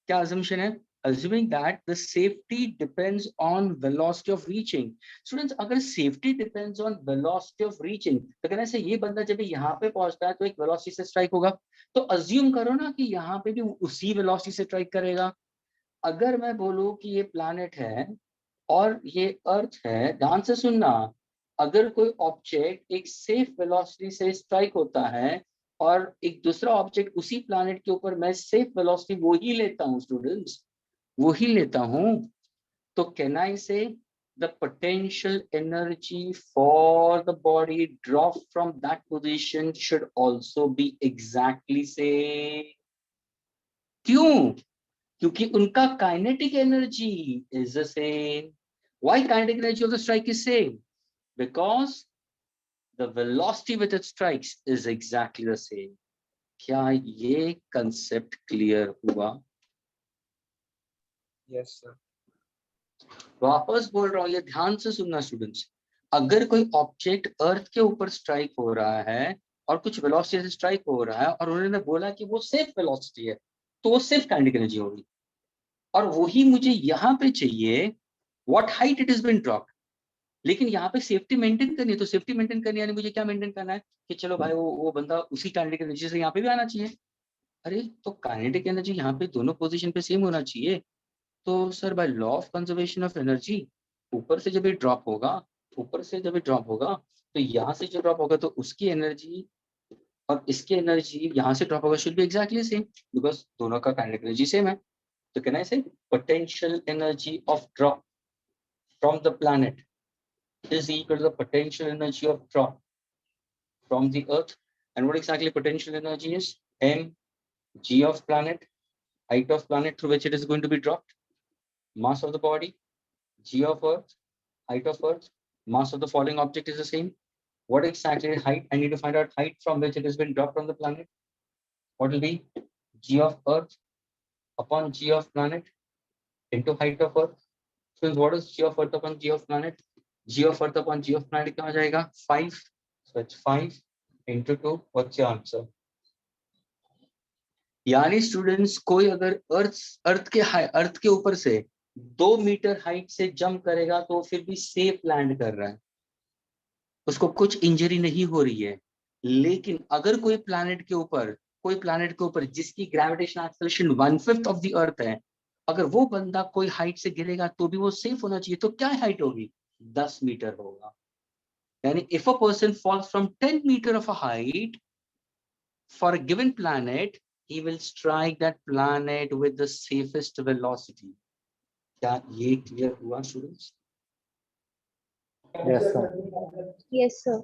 क्या assumption है? Assuming that the safety depends on velocity of reaching. Students, अगर safety depends on velocity of reaching, तो कहना से ये बंदा जब यहाँ पे पहुंचता है तो एक velocity से strike होगा. तो assume करो ना कि यहाँ पे भी उसी velocity से strike करेगा. अगर मैं बोलूँ कि ये planet है और ये अर्थ है, ध्यान से सुनना, अगर कोई ऑब्जेक्ट एक सेफ वेलोसिटी से स्ट्राइक होता है और एक दूसरा ऑब्जेक्ट उसी प्लैनेट के ऊपर मैं सेफ वेलोसिटी वो ही लेता हूं स्टूडेंट्स, वो ही लेता हूं, तो कैन आई से the potential energy for the body drop from that position should also be exactly same. क्यों? क्योंकि उनका kinetic energy is the same. Why kinetic energy of the strike is same? Because the velocity with it strikes is exactly the same. क्या ये concept clear हुआ? Yes sir. वापस बोल रहा हूँ, ये ध्यान से सुनना स्टूडेंट्स. अगर कोई ऑब्जेक्ट अर्थ के ऊपर स्ट्राइक हो रहा है और कुछ वेलोसिटी से स्ट्राइक हो रहा है और उन्होंने बोला कि वो सेफ वेलोसिटी है, तो वो सेफ काइनेटिक एनर्जी होगी. और वही मुझे यहाँ पे चाहिए what height it has been dropped. लेकिन यहाँ पे सेफ्टी मेंटेन करनी है, तो सेफ्टी मेंटेन करनी यानी मुझे क्या मेंटेन करना है कि चलो भाई वो बंदा उसी काइनेटिक एनर्जी से यहाँ पे भी आना चाहिए. अरे तो काइनेटिक एनर्जी यहाँ पे दोनों पोजीशन पे सेम होना चाहिए. तो sir by law of conservation of energy ऊपर से जब ये ड्रॉप होगा, ऊपर से जब ये ड्रॉप होगा तो यहाँ से जो ड्रॉप होगा तो उसकी एनर्जी और इसकी एनर्जी यहाँ से ड्रॉप होगा should be exactly same, because दोनों का काइनेटिक एनर्जी सेम है. तो कैन आई से potential energy of drop from the planet is equal to the potential energy of drop from the earth. And what exactly potential energy is? mg of planet, height of planet through which it is going to be dropped, mass of the body, g of earth, height of earth, mass of the falling object is the same. What exactly is height? I need to find out height from which it has been dropped on the planet. What will be g of earth upon g of planet into height of earth. So what is g of earth upon g of planet? G of earth upon g of planet क्या हो जाएगा? 5. So it's 5 into 2. What's your answer? यानी students कोई अगर अर्थ के ऊपर से 2 metre height से जंप करेगा तो फिर भी सेफ लैंड कर रहा है, उसको कुछ इंजरी नहीं हो रही है. लेकिन अगर कोई प्लैनेट के ऊपर जिसकी gravitational acceleration 1/5 of the earth है, अगर वो बंदा कोई हाइट से गिरेगा तो भी वो सेफ होना चाहिए. तो क्या हाइट होगी? 10 मीटर होगा. यानी if a person falls from 10 metre of a height for a given planet, he will strike that planet with the safest velocity. क्या ये clear हुआ students? Yes, sir. Yes, sir.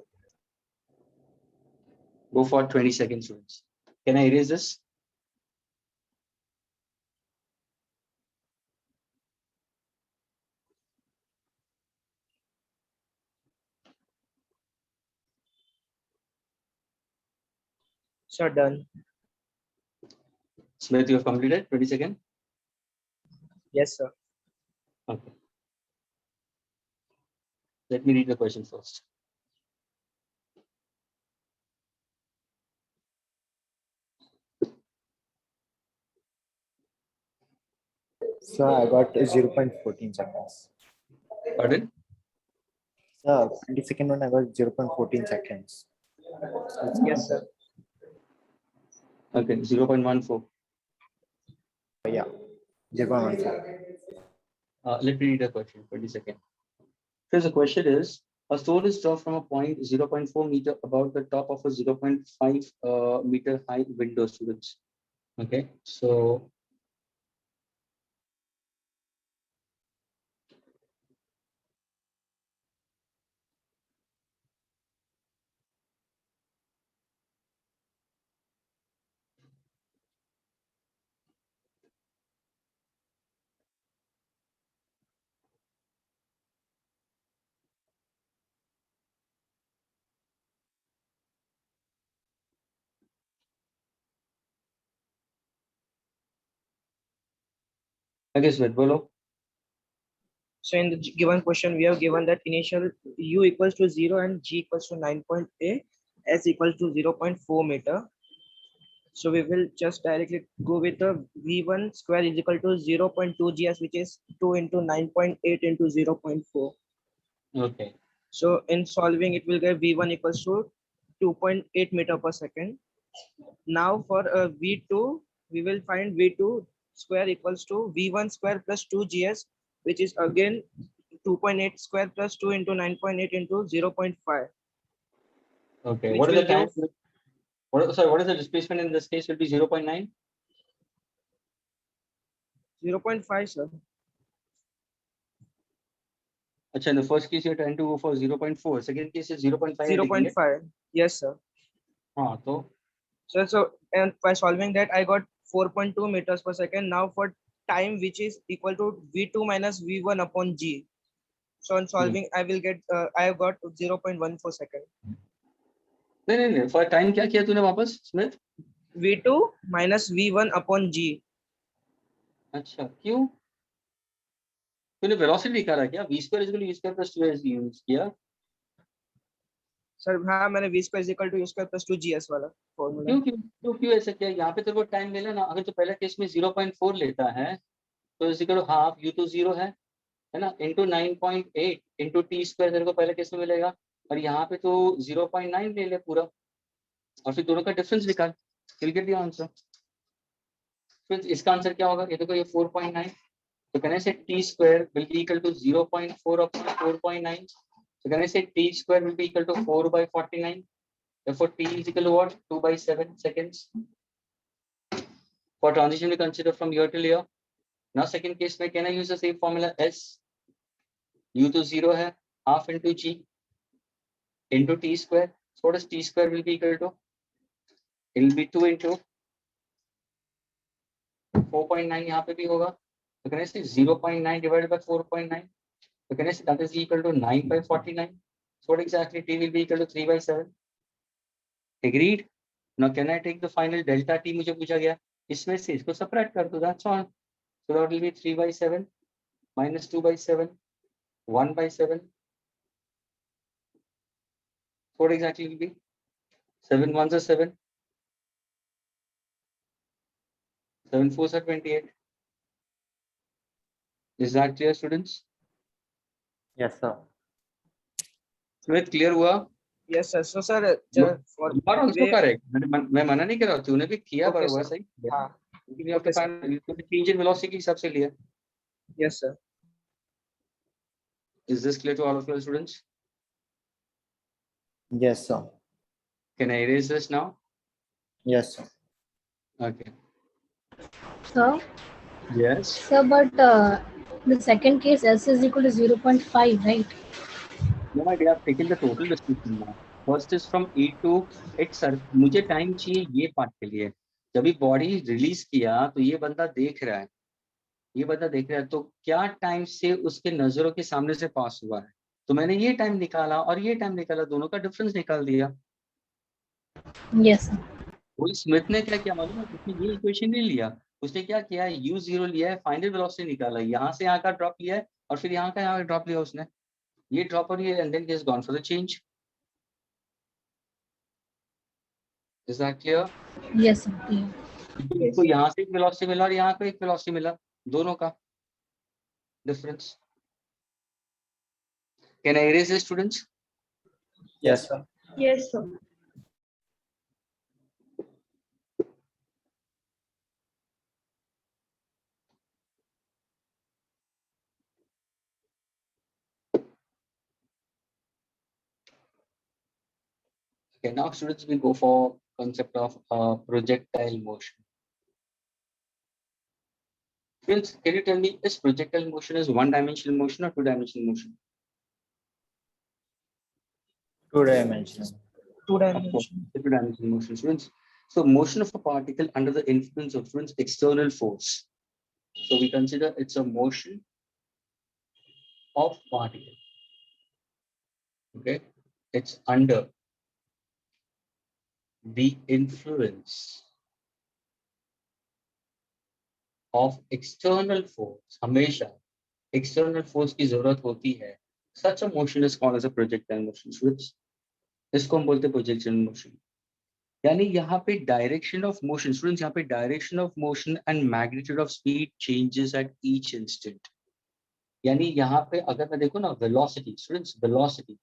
Go for 20 seconds, students. Can I erase this? Sir, done. Smith, you have completed 20 seconds? Yes, sir. Okay. Let me read the question first. So I got 0.14 seconds. Pardon? Sir, 22nd one I got 0.14 seconds. Yes, sir. Okay, 0.14. Yeah, 0.14. Let me read the question, 20 seconds. Here's the question is, a stone is dropped from a point 0.4 meter above the top of a 0.5 meter high window, students. Okay, so I guess with Bolo. So in the given question, we have given that initial u equals to 0 and g equals to 9.8, s equals to 0.4 meter. So we will just directly go with the v1 square is equal to 0.2 gs, which is 2 into 9.8 into 0.4. Okay. So in solving, it will get v1 equals to 2.8 meter per second. Now for v2, we will find v2 square equals to v1 square plus 2 gs, which is again 2.8 square plus 2 into 9.8 into 0.5. Okay. Which What is the will time? give- What is the displacement in this case? Will be 0.9. 0.5, sir. Achha, in the first case, you're trying to go for 0.4. Second case is 0.5. 0.5. Yes, sir. So So and by solving that, I got 4.2 meters per second. Now for time, which is equal to v2 minus v1 upon g. So in solving, I will get I have got 0.14 second. नहीं for time क्या किया तूने वापस Smith? v2 minus v1 upon g. अच्छा क्यों? तूने velocity निकाला क्या? v square is equal to u square plus 2s use किया? सर हाँ मैंने v square is equal to u square plus 2gs वाला फॉर्मूला. क्यों ऐसा किया? यहाँ पे तेरे को टाइम मिला ना, अगर तो पहले केस में 0.4 लेता है तो is equal to half u तो 0 है ना, इनटू 9.8 इनटू t स्क्वायर तेरे को पहले केस में मिलेगा, और यहाँ पे तो 0.9 ले ले पूरा और फिर दोनों का डिफरेंस निकाल, you'll get the answer. फिर इसका आंसर क्या होगा? ये देखो ये 4.9, तो कहने से t square will be equal to 0.4 upon 4.9. So can I say t square will be equal to 4 by 49? Therefore, t is equal to what? 2 by 7 seconds. For transition, we consider from here till here. Now, second case, में can I use the same formula s? U to 0 है, half into g into t square. So what is t square will be equal to? It will be 2 into 4.9 यहाँ पे भी होगा. So can I say 0.9 divided by 4.9? So can I say that is equal to 9 by 49? So what exactly t will be equal to 3 by 7? Agreed? Now can I take the final delta t मुझे पूछा गया, इसमें से इसको separate कर दो, that's all. So that will be 3 by 7 minus 2 by 7, 1 by 7. So what exactly will be? 7 ones are 7. 7 fours are 28. Is that clear, students? Yes, sir. Smith, clear हुआ? Yes, sir. So, sir, for You are also way, correct. मैं मना नहीं कर रहा, तूने भी किया Okay, बराबर sir. सही. हाँ. लेकिन you have to Okay, sir. find the change in velocity के हिसाब से लिया. Yes, sir. Is this clear to all of you students? Yes, sir. Can I erase this now? Yes, sir. Okay. So, Yes. so but the second case S is equal to 0.5, right? No, I have taken the total description now. First is from E to H sir. मुझे time चाहिए ये part के लिए. जब भी body release किया तो ये बंदा देख रहा है. ये बंदा देख रहा है तो क्या टाइम से उसके नजरों के सामने से पास हुआ है. तो मैंने ये टाइम निकाला और ये टाइम निकाला, दोनों का डिफरेंस निकाल दिया. Yes, sir. वही स्मिथ ने क्या किया मालूम है, उसने ये इक्वेशन नहीं लिया. उसने क्या किया, u0 लिया है, फाइनल वेलोसिटी निकाला, यहाँ से यहाँ का ड्रॉप लिया है और फिर यहाँ का यहाँ ड्रॉप लिया उसने. ये ड्रॉप और ये and then is gone for the change. Is that clear? Yes, sir. Yeah. तो यहाँ से एक वेलोसिटी मिला और यहाँ को एक वेलोसिटी मिला, दोनों का difference. Can I erase this students? Yes, sir. Yes, sir. Okay, now students we go for concept of projectile motion. Friends, can you tell me, is projectile motion is one-dimensional motion or two-dimensional motion? Two-dimensional. Two-dimensional motion, students. So motion of a particle under the influence of students external force. So we consider it's a motion of particle. Okay, it's under the influence of external force. हमेशा external force की जरूरत होती है. Such a motion is called as a projectile motion. Students, इसको हम बोलते हैं projectile motion. यानी यहाँ पे direction of motion, students यहाँ पे direction of motion and magnitude of speed changes at each instant. यानी यहाँ पे अगर मैं देखूँ ना velocity, students velocity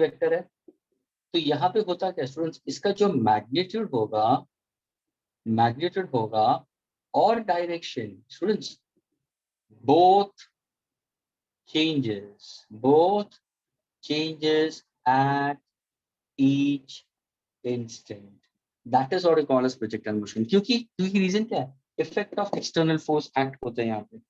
vector है, तो यहाँ पे होता क्या स्टूडेंट्स, इसका जो मैग्नीट्यूड होगा और direction, students both changes at each instant. That is what we call as projectile motion. क्योंकि रीजन क्या है, effect of external force act होते हैं यहाँ पे.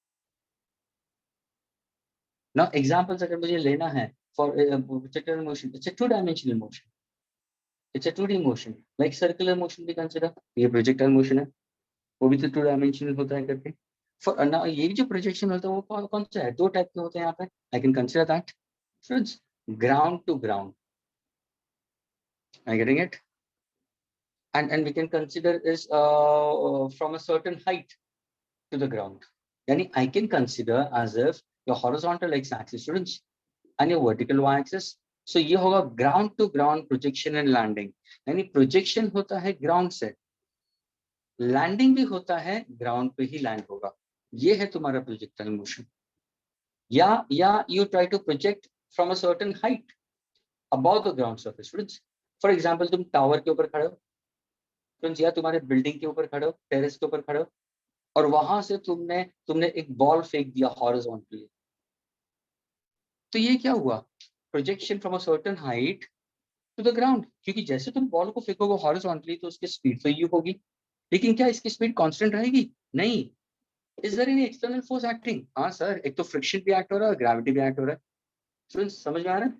Now examples अगर मुझे लेना है for projectile motion, it's a two-dimensional motion. It's a 2D motion. Like circular motion भी consider, ये projectile motion है, वो भी तो two-dimensional होता है करके. For now ये जो projection होता है वो कौन सा है, दो टाइप के होते हैं यहाँ पे. I can consider that. Students, ground to ground. Are you getting it? And we can consider is from a certain height to the ground. Yani I can consider as if your horizontal x-axis, students, and your vertical y-axis. So ये होगा ground to ground projection and landing. यानी projection होता है ground से, landing भी होता है ground पे ही land होगा. ये है तुम्हारा projectile motion. या you try to project from a certain height above the ground surface, students. For example, तुम टावर के ऊपर खड़े हो, फ्रेंड्स, या तुम्हारे बिल्डिंग के ऊपर खड़े हो, टेरेस के ऊपर खड़े हो, और वहां से तुमने एक बॉल फेंक दिया हॉरिजॉन्टली. तो ये क्या हुआ, projection from a certain height to the ground. क्योंकि जैसे तुम बॉल को फेंकोगे हॉरिजॉन्टली तो उसकी स्पीड तो ये होगी, लेकिन क्या इसकी स्पीड कांस्टेंट रहेगी? नहीं. Is there any external force acting? हाँ सर, एक तो फ्रिक्शन भी एक्ट हो रहा है, ग्रेविटी भी एक्ट हो रहा है. स्टूडेंट्स समझ में आ रहा है?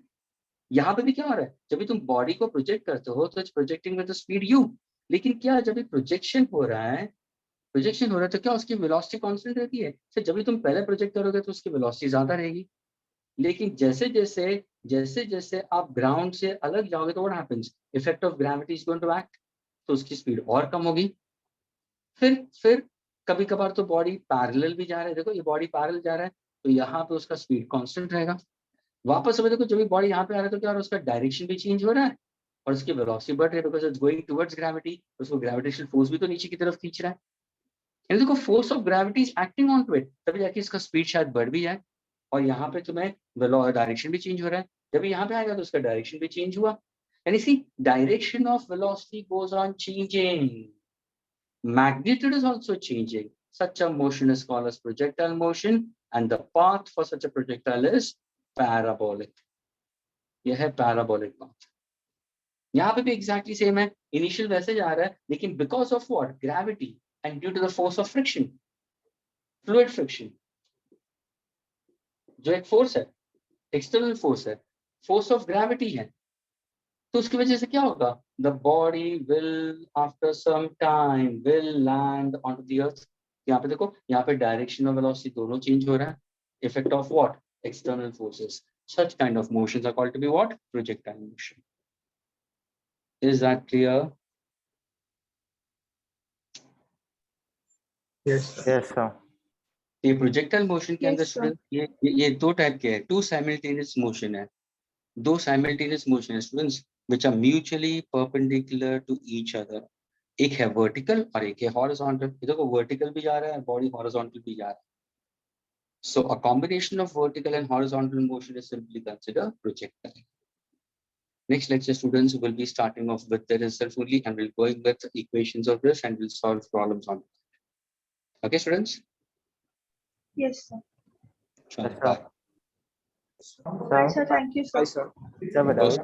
यहाँ पे भी क्या हो रहा है, जब भी तुम बॉडी को प्रोजेक्ट करते हो तो it's projecting with the speed you. लेकिन क्या जब भी प्रोजेक्शन हो रहा है तो क्या उसकी वेलोसिटी कांस्टेंट रहती है? सर जब भी तुम पहले प्रोजेक्ट करोगे तो उसकी वेलोसिटी ज्यादा रहेगी, लेकिन जैसे जैसे आप ग्राउंड से अलग जाओगे तो what happens, effect of gravity is going to act, तो उसकी स्पीड और कम होगी. फिर कभी कभार तो बॉडी पैरेलल भी जा रहा है, देखो ये बॉडी पैरेलल जा रहा है तो यहाँ पे उसका स्पीड कांस्टेंट रहेगा. वापस समझ देखो, जब भी बॉडी यहाँ पे आ रहा है तो क्या हो रहा है, उसका डायरेक्शन भी चेंज हो रहा है और उसकी वेलोसिटी बढ़ रही है, because it's going towards gravity. उसको ग्रेविटेशनल फोर्स भी तो नीचे की तरफ खींच रहा है. यानी देखो force of gravity is acting on to it, तभी जाके इसका स्पीड शायद बढ़ भी जाए. और यहाँ पे तुम्हें डायरेक्शन भी चेंज हो रहा है, जब यहाँ पे आएगा तो उसका डायरेक्शन भी चेंज हुआ. यानी see direction of velocity goes on changing, magnitude is also changing. Such a motion is called as projectile motion, and the path for such a projectile is parabolic. यह है parabolic path. यहाँ पे भी exactly same है, initial वैसे जा रहा है, लेकिन because of what, gravity and due to the force of friction, fluid friction, जो एक फोर्स है, एक्सटर्नल फोर्स है, फोर्स ऑफ ग्रेविटी है, तो उसकी वजह से क्या होगा, the body will after some time will land on to the earth. यहाँ पे देखो, यहाँ पे डायरेक्शन और वेलोसिटी दोनों चेंज हो रहा है, effect of what, external forces. Such kind of motions are called to be what? Projectile motion. Is that clear? Yes, sir. Yes, sir. ये प्रोजेक्टाइल मोशन के अंदर Yes, sir. स्टूडेंट ये दो टाइप के हैं, टू साइमल्टेनियस मोशन है, दो simultaneous motion है students which are mutually perpendicular to each other. एक है वर्टिकल और एक है हॉरिजॉन्टल। देखो वर्टिकल भी जा रहा है, बॉडी हॉरिजॉन्टल भी जा रहा है, so a combination of vertical and horizontal motion is simply considered projectile. Next lecture students will be starting off with the result only, and we'll going with equations of this and we'll solve problems on it. Okay students? Yes, sir. Sure. Yes, sir. Bye. Bye, sir. Thank you, sir. Bye, sir. Sir, without